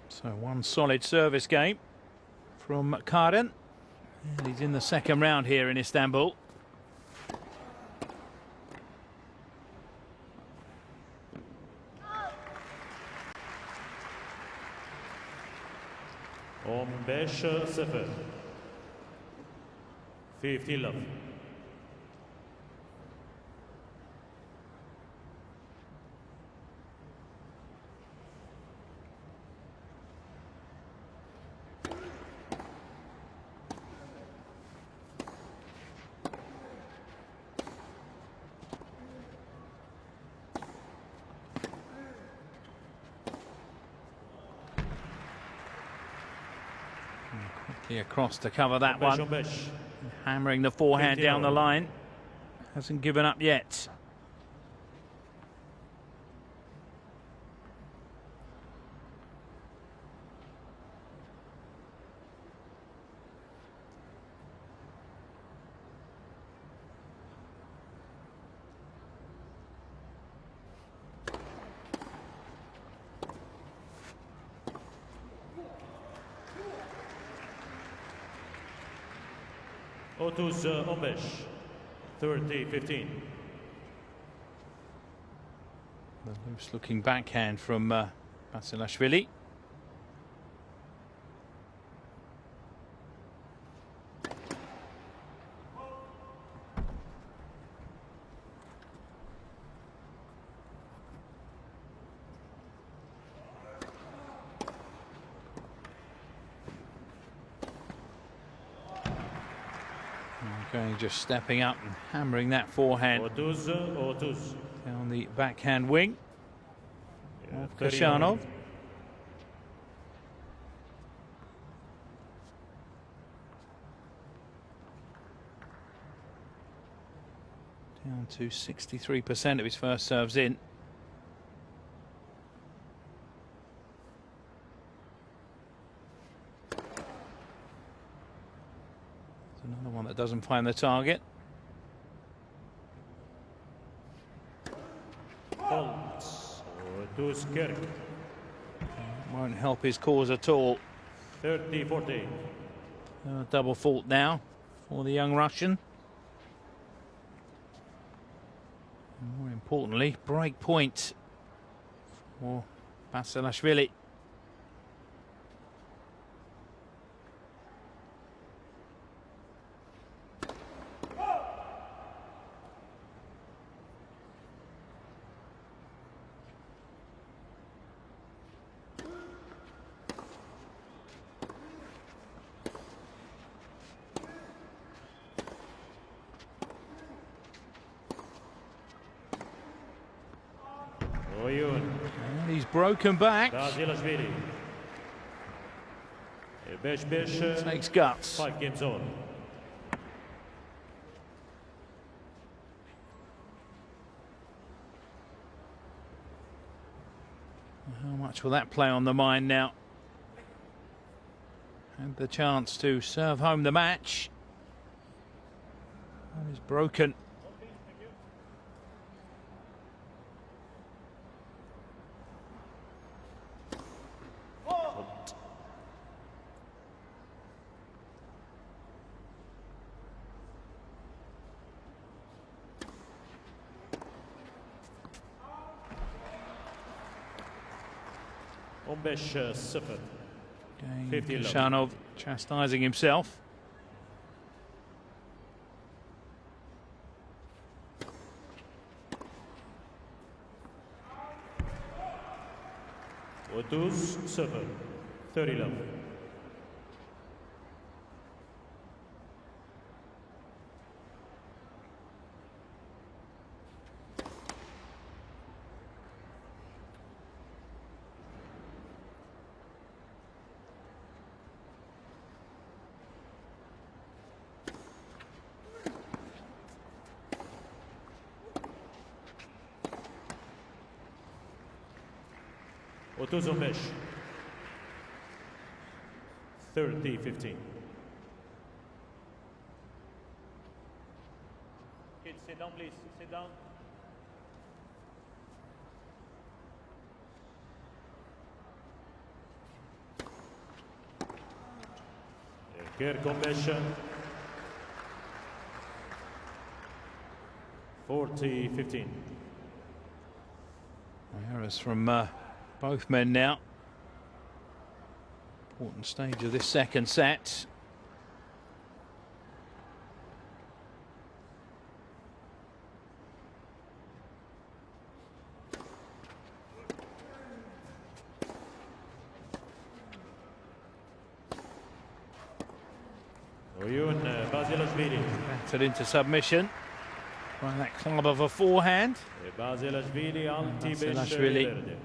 So one solid service game from Karen. And he's in the second round here in Istanbul. On 5-0. 50 love. Across to cover that one. Hammering the forehand down the line. Hasn't given up yet. Otuz 15. 30-15. The loose looking backhand from Basilashvili. Okay, just stepping up and hammering that forehand 30. down the backhand wing of Khachanov. Down to 63% of his first serves in. It's another one that doesn't find the target. Fault to Skirk. Won't help his cause at all. 30-40. Double fault now for the young Russian. And more importantly, break point for Basilashvili. And he's broken back. Basilashvili. 5-5. Takes guts. 5 games on. How much will that play on the mind now? Had the chance to serve home the match. And he's broken. Khachanov chastising himself. Otuz 0. 30 love. Otuz 15. 30-15. Kids, sit down, please. Sit down. Kirk 40-15. Errors from both men now. Important stage of this second set. Basilashvili. Battered into submission by that club of a forehand. Basilashvili.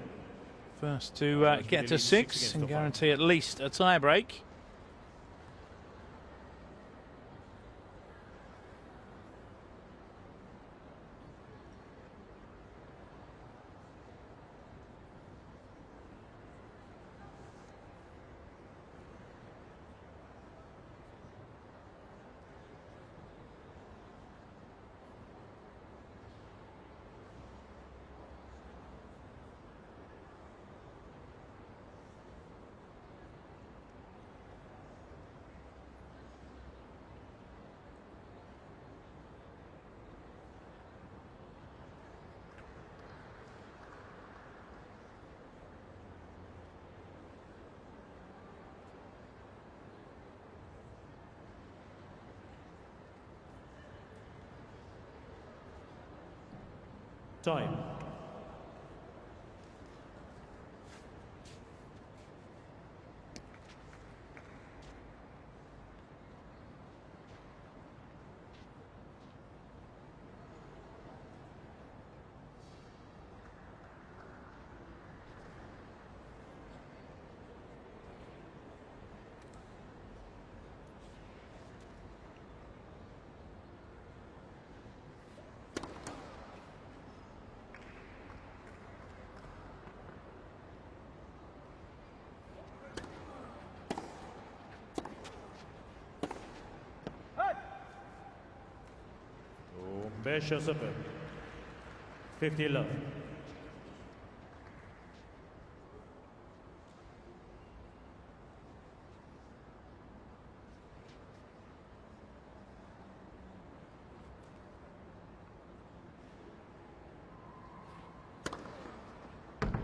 First to get to 6 and guarantee at least a tie-break. Time. 5-0. 50 love.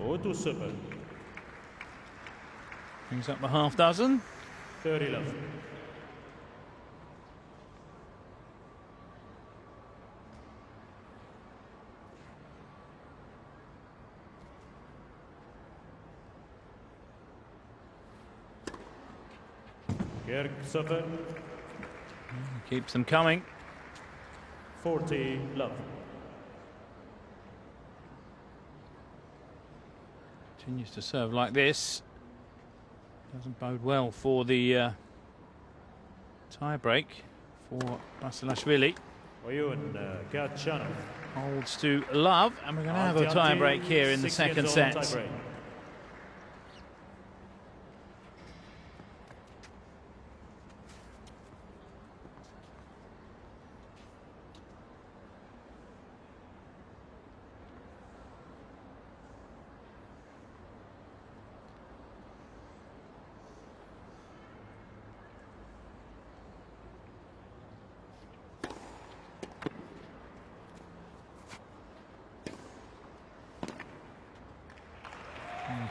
O to 0. Brings up a half dozen. 30 love. Kirk 0. Keeps them coming. 40 love. Continues to serve like this. Doesn't bode well for the tie break for Basilashvili. Oyun Khachanov. Holds to love, and we're going to have a tie break here in the second set. Tie-break.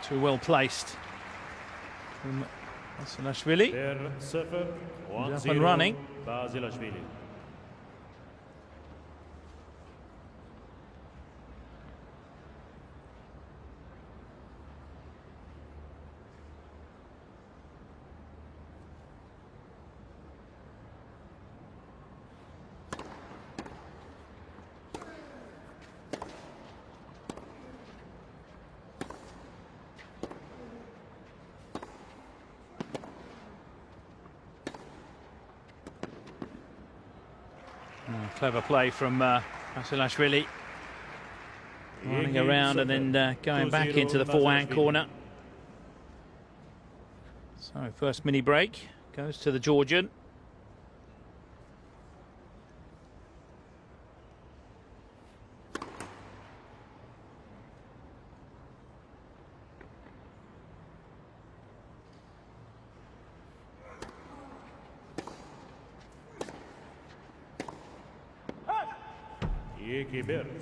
Too well placed from Basilashvili. Der 0. He's up and running. Basilashvili. Clever play from Basilashvili. Running around and then going back into the forehand corner. So first mini break goes to the Georgian.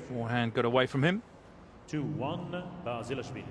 Forehand got away from him. 2-1 Basilashvili.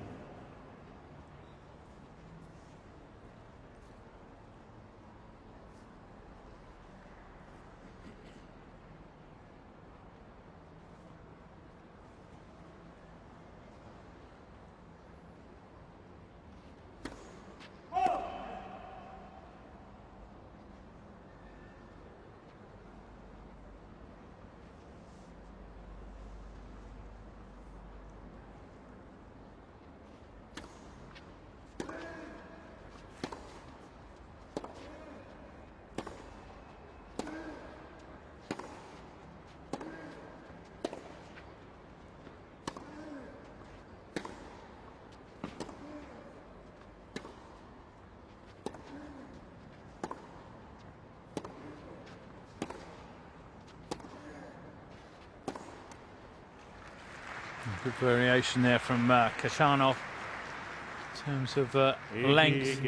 Good variation there from Khachanov in terms of length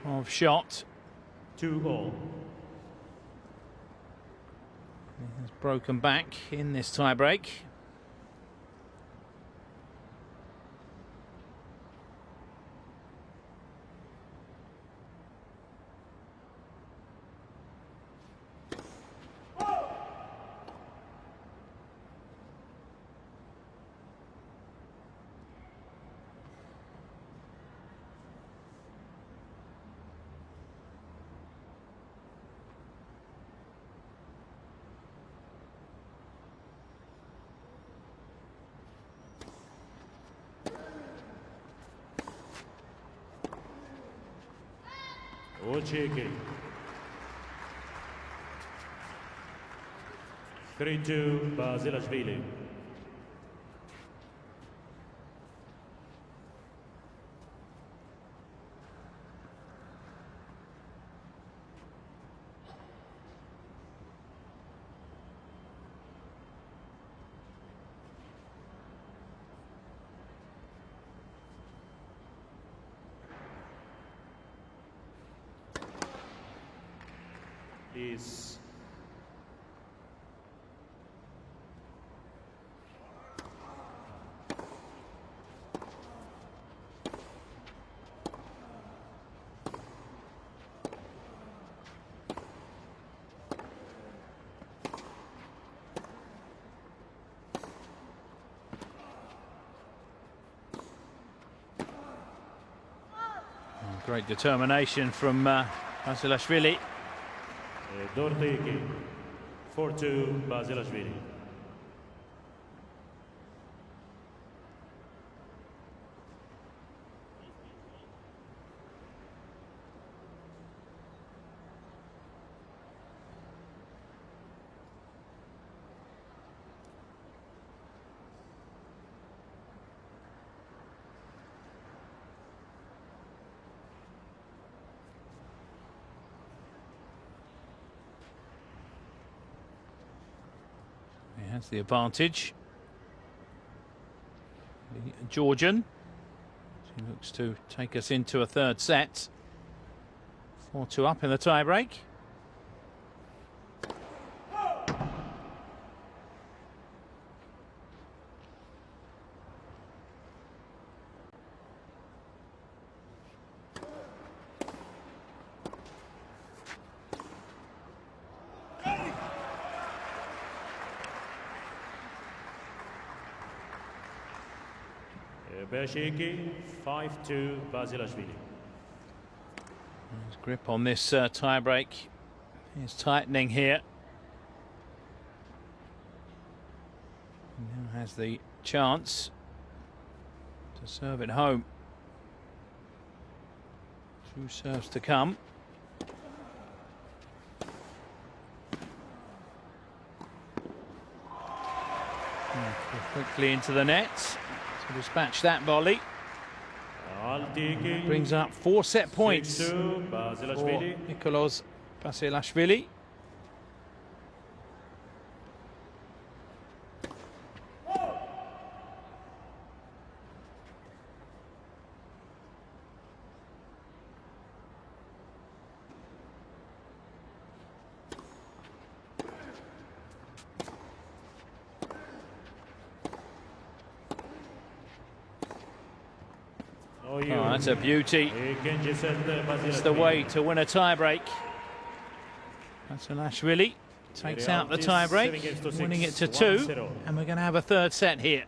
of shot. 2-all. He has broken back in this tie break. Ocheke. 3-2 Basilashvili. please. Great determination from Basilashvili. 4-2, 4-2, Basilashvili. He has the advantage. The Georgian. He looks to take us into a third set. 4-2 up in the tiebreak. Bershiki, 5-2, Basilashvili. His grip on this tiebreak is tightening here. He now has the chance to serve it home. 2 serves to come. Quickly into the net to dispatch that volley. Brings up 4 set points for Nikoloz Basilashvili. Oh, that's a beauty. It's the way to win a tiebreak. Basilashvili takes out the tiebreak, winning it to 2, and we're going to have a third set here.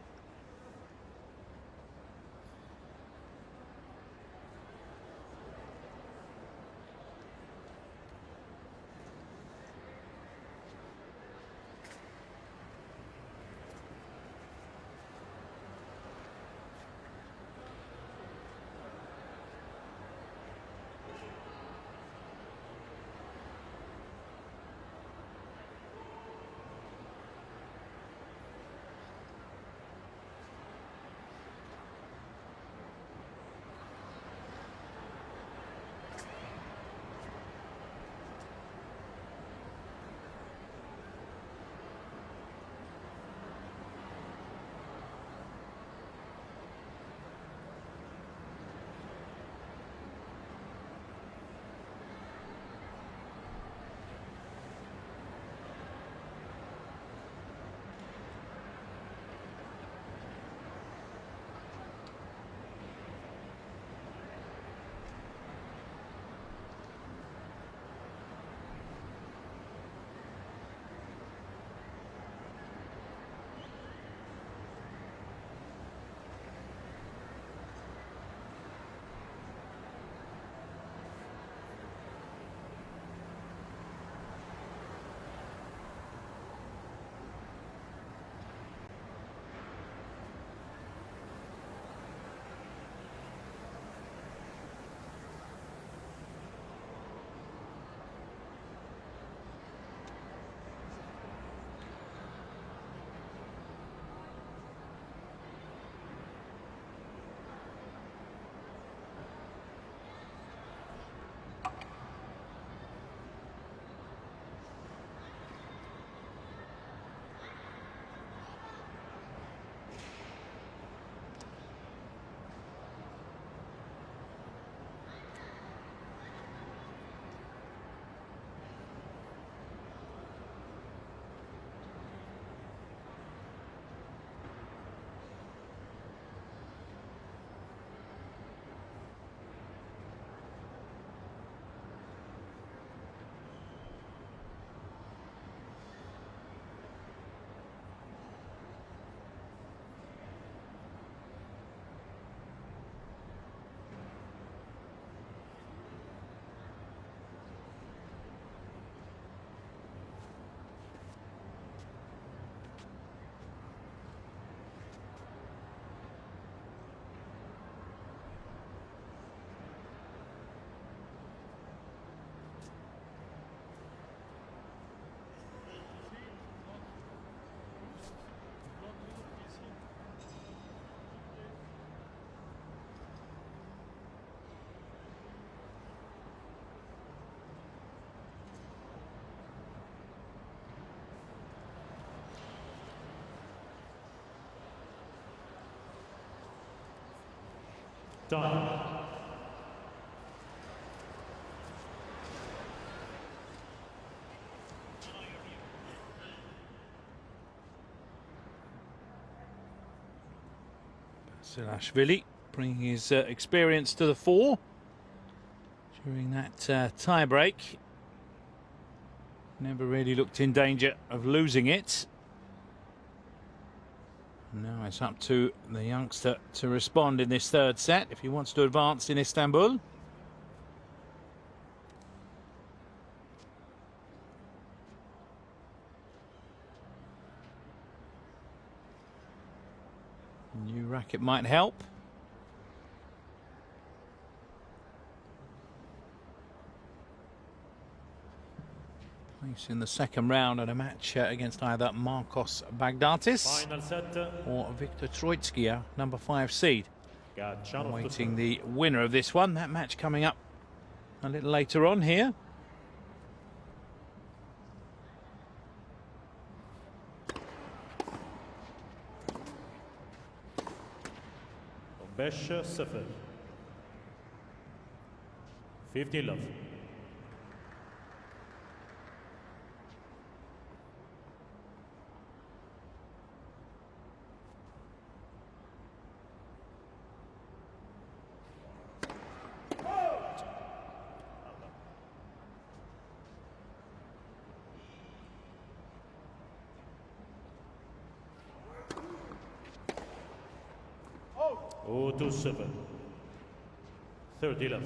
Done. Basilashvili bringing his experience to the fore during that tie break. Never really looked in danger of losing it. Now it's up to the youngster to respond in this third set if he wants to advance in Istanbul. New racket might help. Place in the second round and a match against either Marcos Bagdatis Final set. or Viktor Troitsky, number 5 seed. Khachanov Awaiting the winner of this one. That match coming up a little later on here. Beş 0. 50 love. Oh, 2-7. 30 love.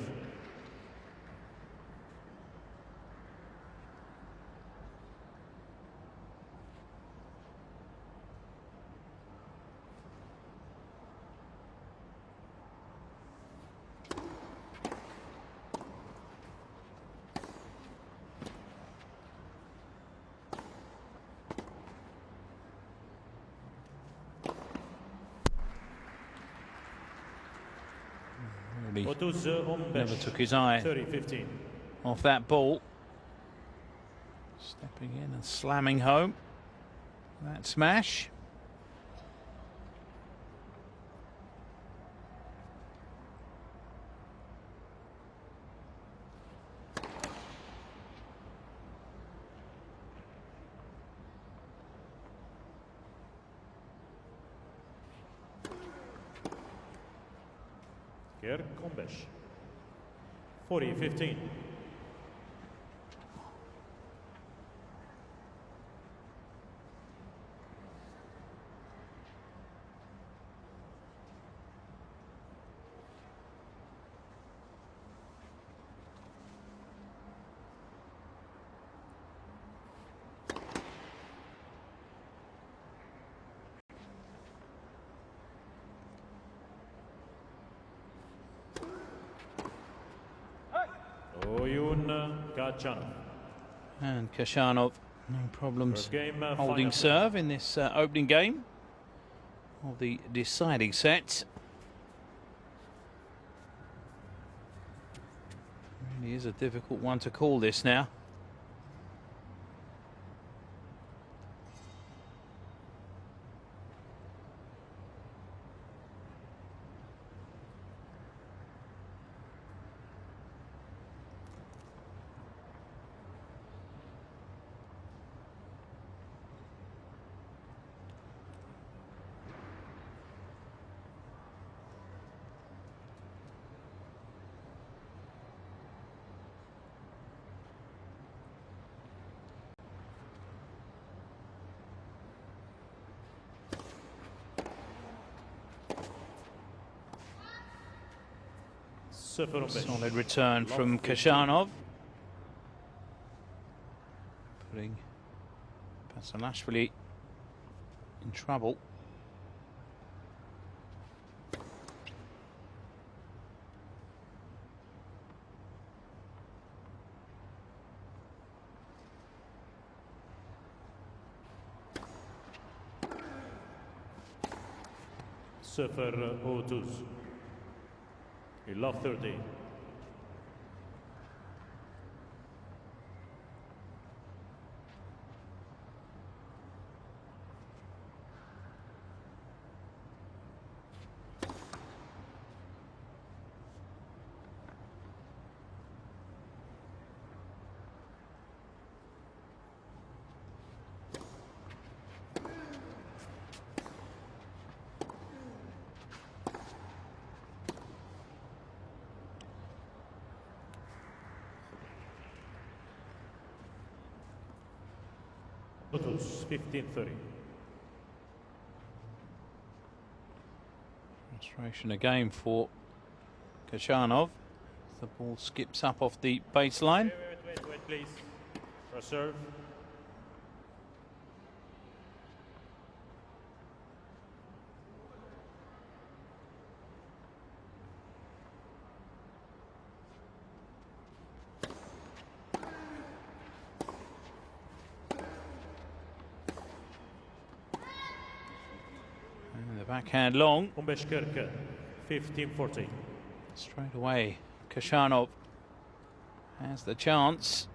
Never took his eye 30-15. off that ball. Stepping in and slamming home that smash. Here, Kombesh. 40-15. Khachanov. And Khachanov, no problems First game, holding final. serve in this opening game of the deciding set. Really is a difficult one to call this now. Solid return from Khachanov. Putting Basilashvili in trouble. Sıfır 30. You love 30. 30, 15-30. Frustration again for Khachanov. The ball skips up off the baseline. Wait, please. For serve. And the backhand long. 15-40. 15-40. Straight away, Khachanov has the chance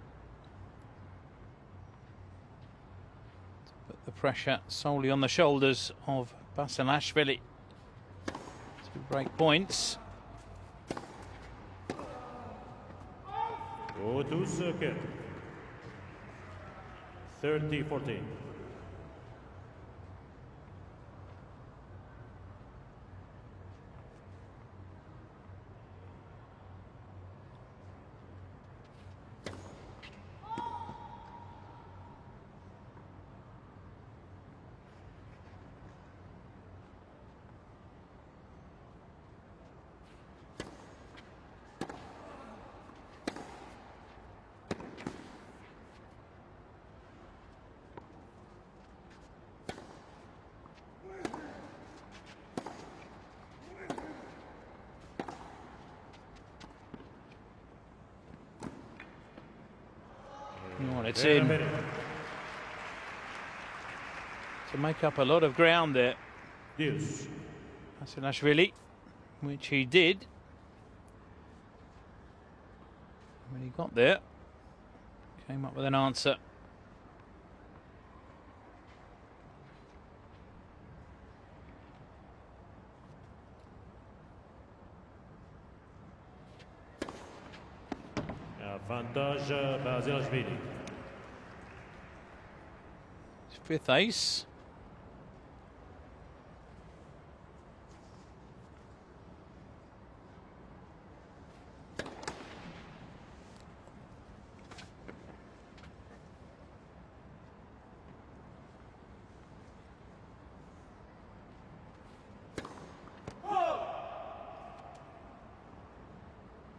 to put the pressure solely on the shoulders of Basilashvili to break points. Go to circuit. 30-40. Well, it's in to make up a lot of ground there. Deuce. Basilashvili, which he did. When he got there, came up with an answer. Avantage Basilashvili. His fifth ace.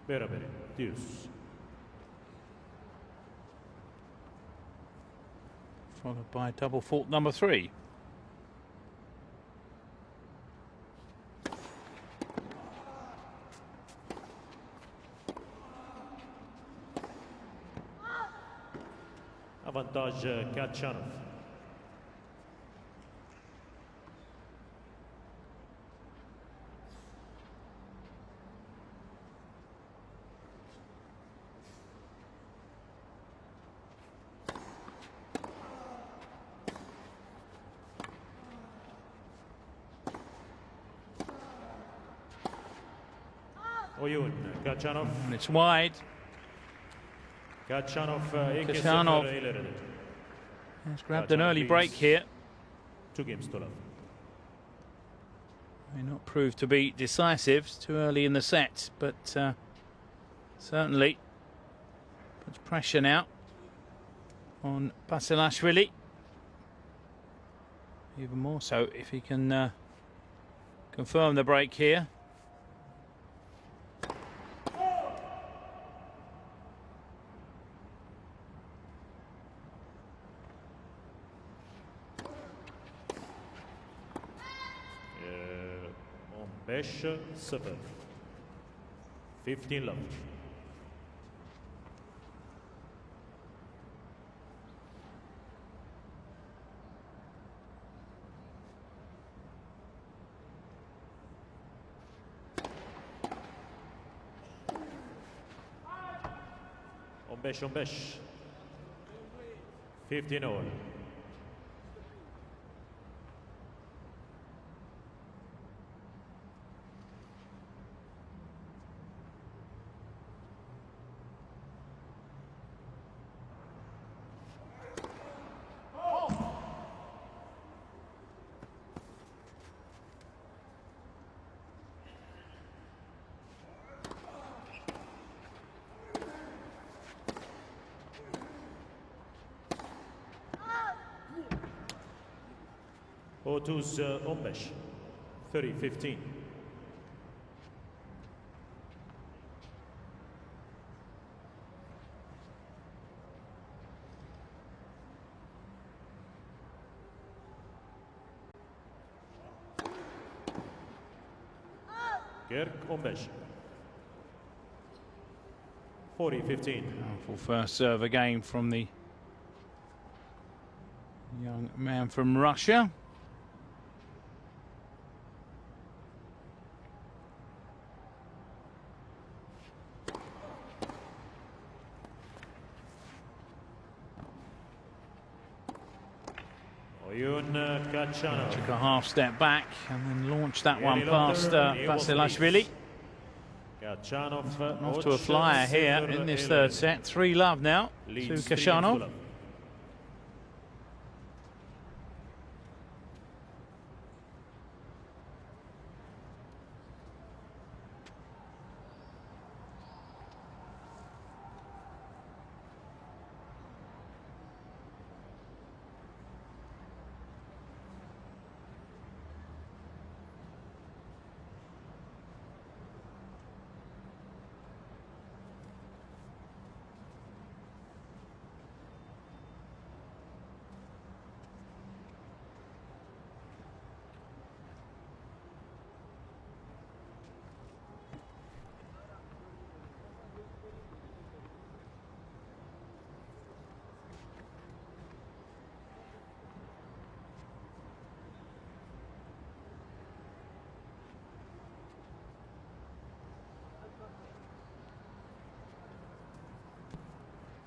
Berabere. Deuce. Followed by double fault number 3. Avantage Khachanov. Oyun, Khachanov. And it's wide. Khachanov Khachanov ilerledi. has grabbed an early break here. 2 games to love. May not prove to be decisive. It's too early in the set, but certainly puts pressure now on Basilashvili. Even more so if he can confirm the break here. On 5-0. 15 love. On 5. 15 all. 30-15. 30-15. Kirk 15. 40-15. Powerful first serve again from the young man from Russia. Khachanov. Took a half step back and then launched that one past Basilashvili. Khachanov Off to a flyer here in this third set. 3-love now to Khachanov.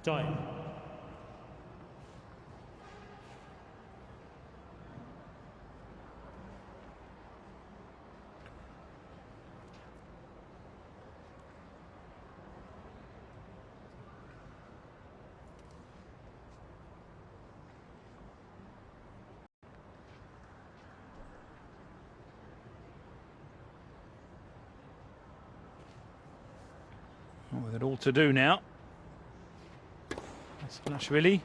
Time. With it all to do now. Basilashvili.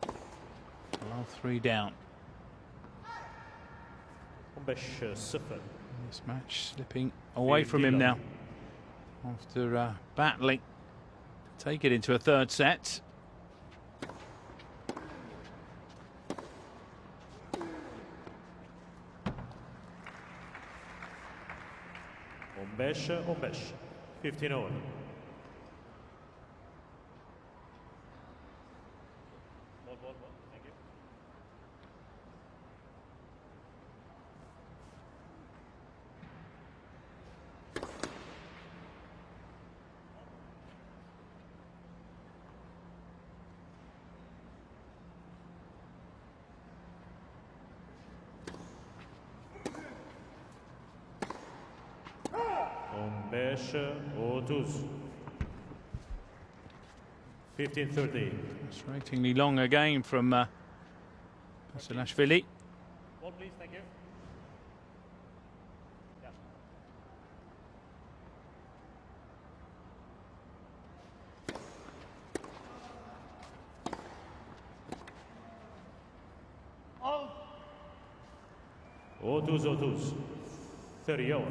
Well, 3 down. 15-0. This match slipping away from him now after battling to take it into a third set. Ombesh 15-0. Beş 30. 15-30. Frustratingly long again from Basilashvili. Ball, please, thank you. Yeah. 30. 30.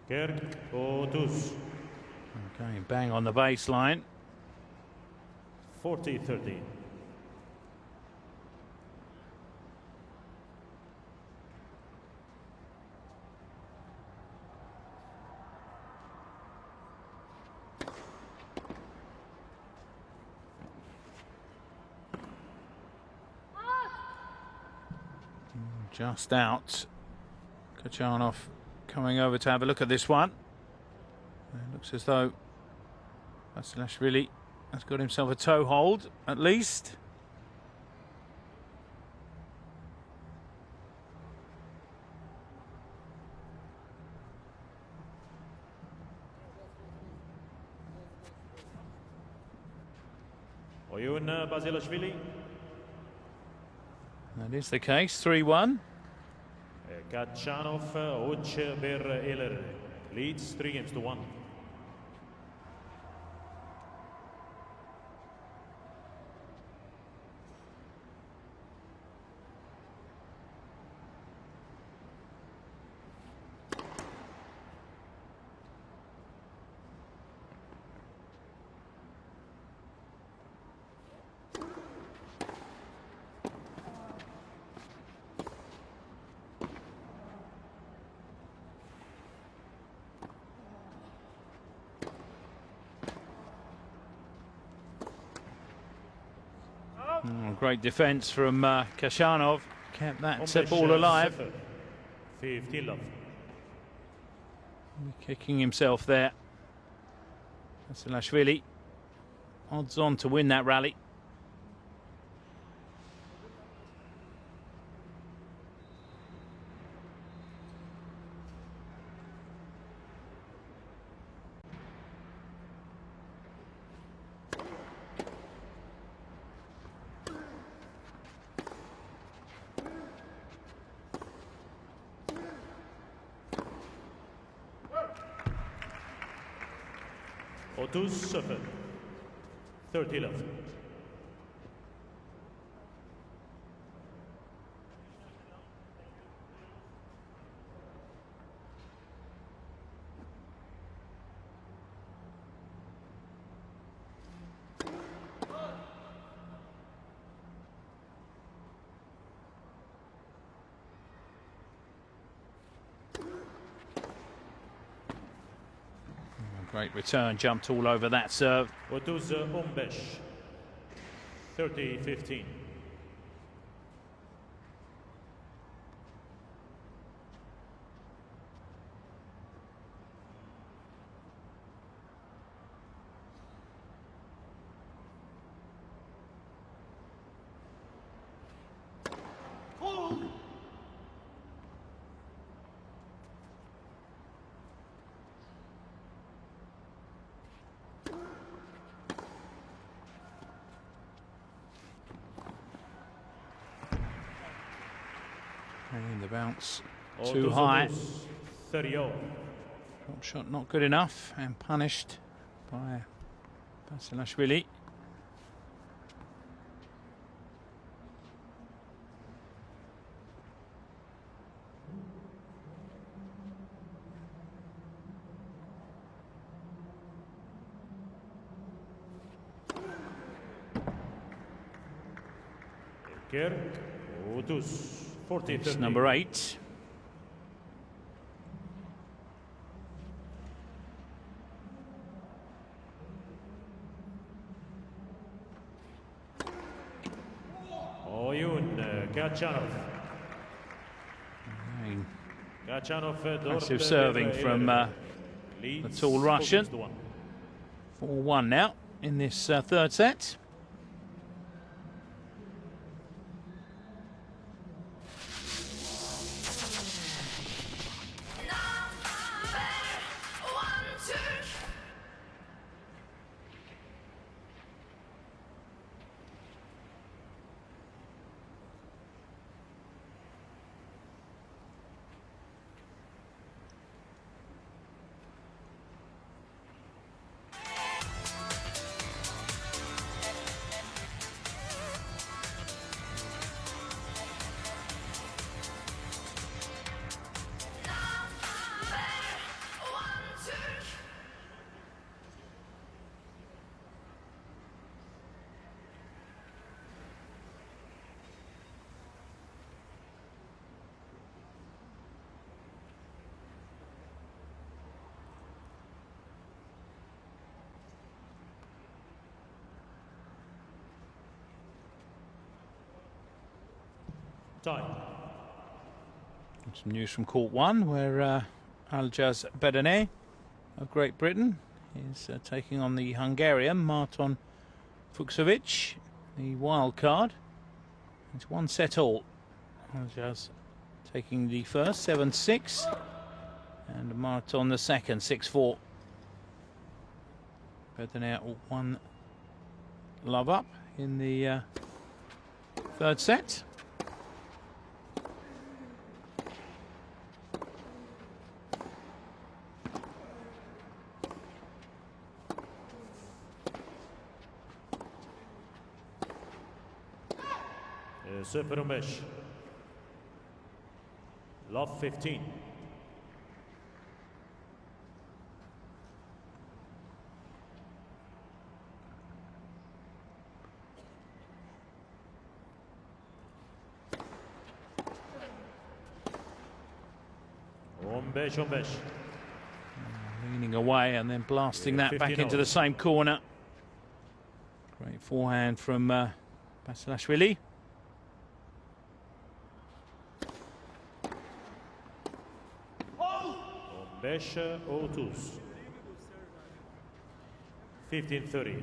Kirk 30. Okay, bang on the baseline. 40-30. Just out. Khachanov coming over to have a look at this one. It looks as though Basilashvili has got himself a toe hold, at least. Oyun Basilashvili. That is the case, 3-1. Khachanov, Uch bir Eller. Leads 3-1. Great defence from Khachanov. Kept that ball alive. 15 love. Kicking himself there. Basilashvili. Odds on to win that rally. Otuz 0. 30 love. Great return, jumped all over that serve. Otuz 15. 30-15. And the bounce too high. 30. Drop shot not good enough and punished by Basilashvili. Otuz 40. It's number 8. Oyun Khachanov. Khachanov. Massive serving from the tall Russian. 4-1 now in this third set. Time. Some news from Court 1 where Aljaz Bedene of Great Britain is taking on the Hungarian Marton Fucsovic, the wild card. It's 1 set all. Aljaz taking the first, 7-6, and Marton the second, 6-4. Bedene 1 love up in the third set. Super 15. Love 15. Leaning away and then blasting that back into the same corner. Great forehand from Basilashvili. Besha Otus. 15-30.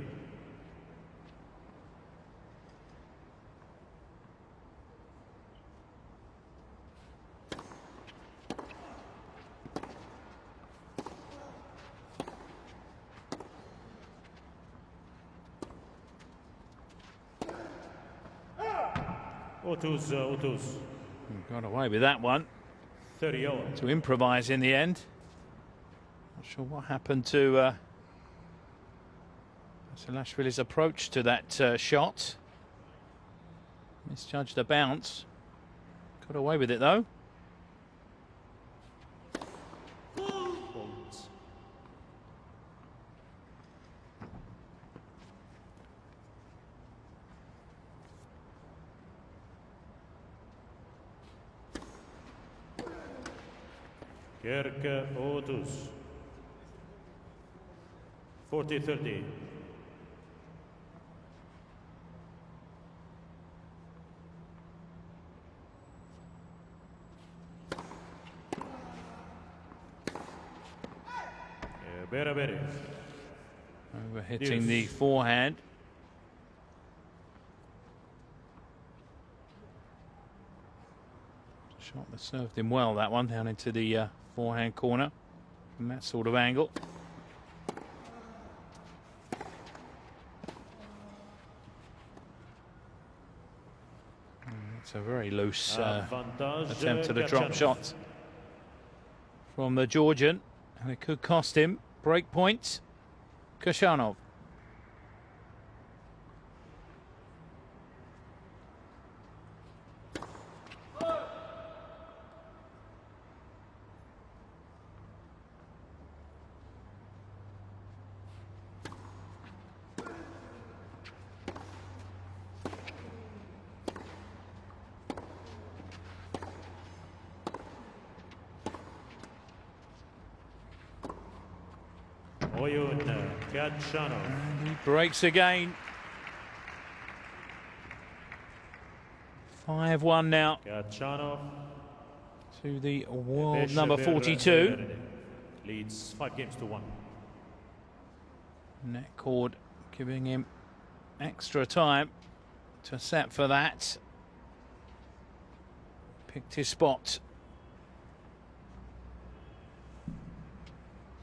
Otus. Got away with that one. 30-0. To improvise in the end. Not sure what happened to Basilashvili's approach to that shot. Misjudged the bounce. Got away with it though. Gerke Otus. 40-30. Beraberi. Overhitting the forehand. Shot that served him well, that one, down into the forehand corner from that sort of angle. It's a very loose attempt at a drop shot from the Georgian, and it could cost him break points. Khachanov. Khachanov. And he breaks again. 5-1 now Khachanov to the world number 42. Leads 5-1. Net cord giving him extra time to set for that. Picked his spot.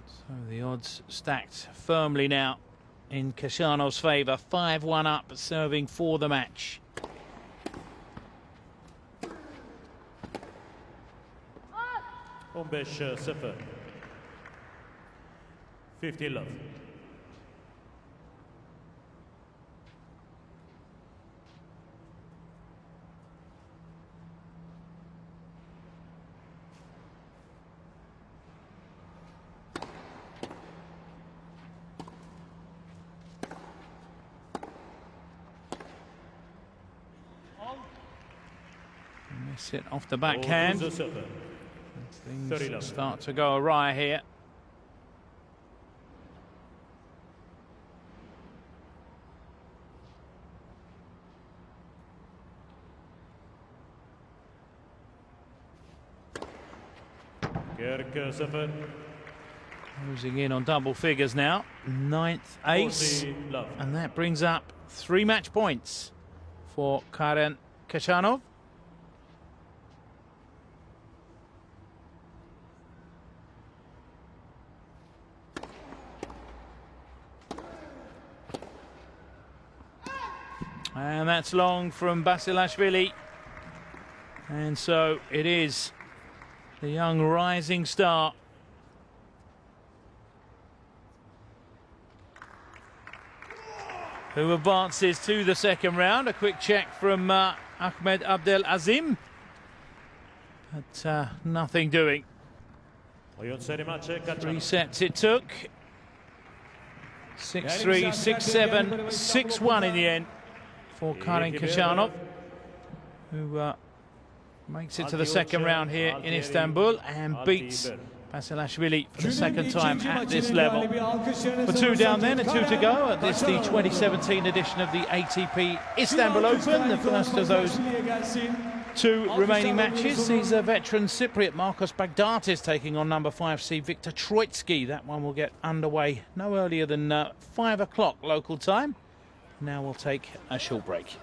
So the odds stacked firmly now in Khachanov's favour. 5-1 up, serving for the match. Beş 0. 50 love. Miss it off the backhand. Things start to go awry here. Closing in on double figures now. 9th ace. And that brings up 3 match points for Karen Khachanov. And that's long from Basilashvili. And so it is the young rising star who advances to the second round. A quick check from Ahmed Abdel Azim. But nothing doing. Oyun seri maçı Khachanov. 3 sets it took. 6-3, 6-7, 6-1 in the end for Karin Khachanov, who makes it to the second round here in Istanbul and beats Basilashvili for the second time at this level. For 2 down then and 2 to go at this, the 2017 edition of the ATP Istanbul Open, the first of those 2 remaining matches. These veteran Cypriot Marcos Baghdatis taking on number 5 seed Viktor Troitsky. That one will get underway no earlier than 5 o'clock local time. Now we'll take a short break.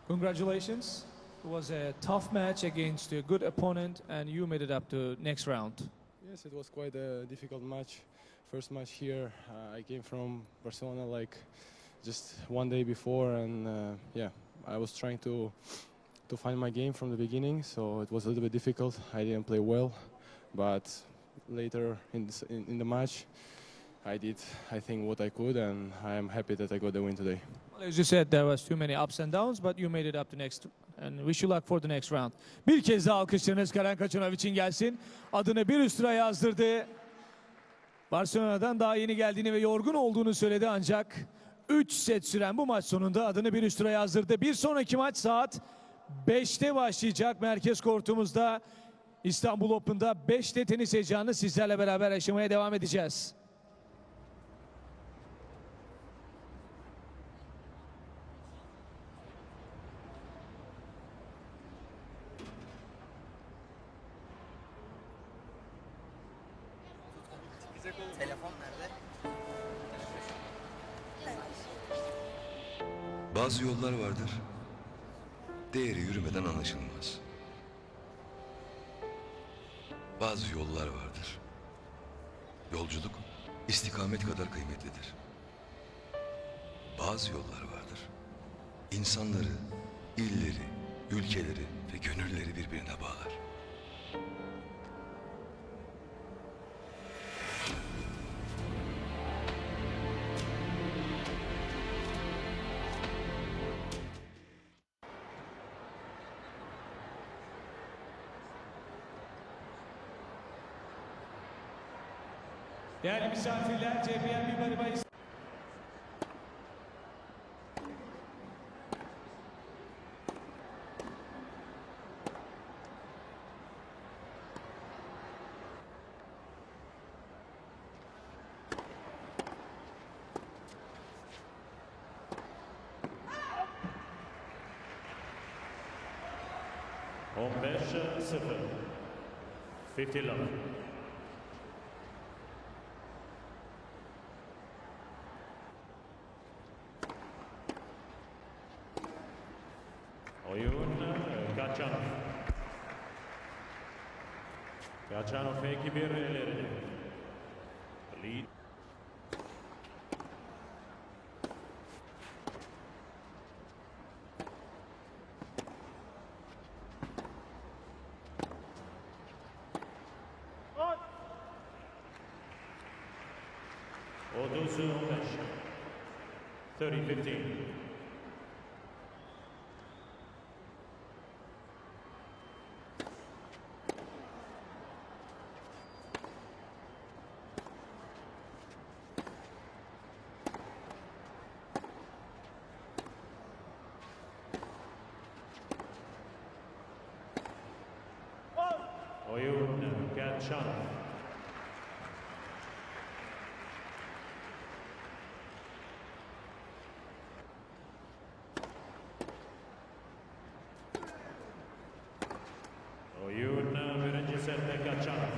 Congratulations. It was a tough match against a good opponent, and you made it up to next round. Yes, it was quite a difficult match. First match here. I came from Barcelona like just 1 day before, and yeah, I was trying to find my game from the beginning, so it was a little bit difficult. I didn't play well, but later in the match, I did, I think, what I could, and I am happy that I got the win today. Well, as you said, there was too many ups and downs, but you made it up to next, and wish you luck for the next round. Bir kez daha alkışlarınız Karan Khachanov için gelsin. Adını bir üst tura yazdırdı. Barcelona'dan daha yeni geldiğini ve yorgun olduğunu söyledi, ancak 3 set süren bu maç sonunda adını bir üst tura yazdırdı. Bir sonraki maç saat 5'te başlayacak merkez kortumuzda. İstanbul Open'da 5'te tenis heyecanını sizlerle beraber yaşamaya devam edeceğiz. Telefon nerede? Bazı yollar vardır. Değeri yürümeden anlaşılmaz. Bazı yollar vardır. Yolculuk istikamet kadar kıymetlidir. Bazı yollar vardır. İnsanları, illeri, ülkeleri ve gönülleri birbirine bağlar. Değerli misafirler, CBM Mimarı Bayis. On 5-0. 50 love. Oyun Khachanov. Khachanov 2-1 ileride. Lead. Odusu 15. 30-15. Oyun Khachanov. Oyun birinci sette Khachanov.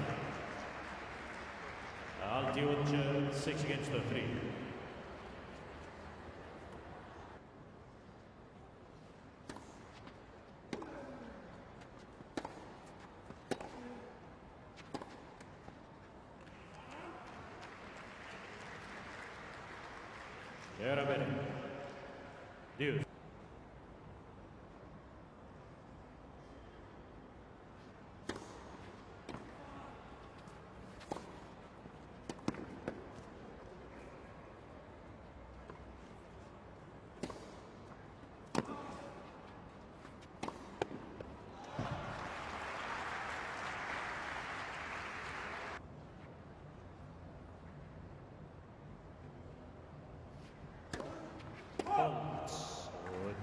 6-3, 6 against 3. Era bene. Dios.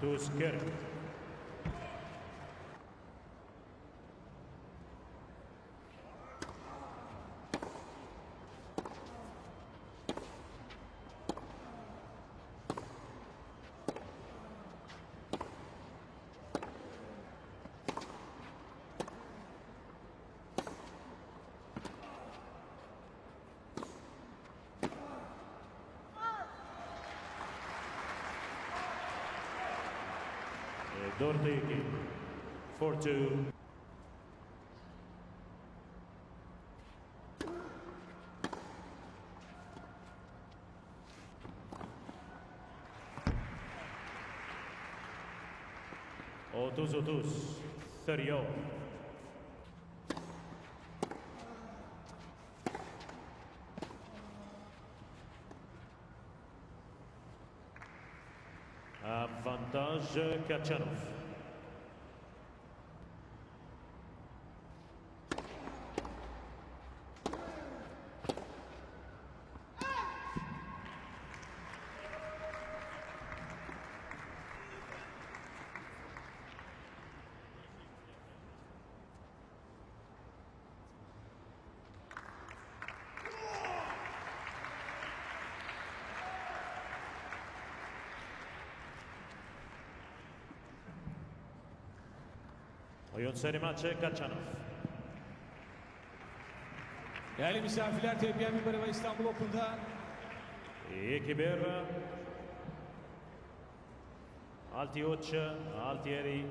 Tusker. Dortegi. 4-2. Otuz 30. Avantage Khachanov. Oyun seri maçı Khachanov. Değerli misafirler, TBM Minberi ve İstanbul Open'da 2-1. Alti uç, Altieri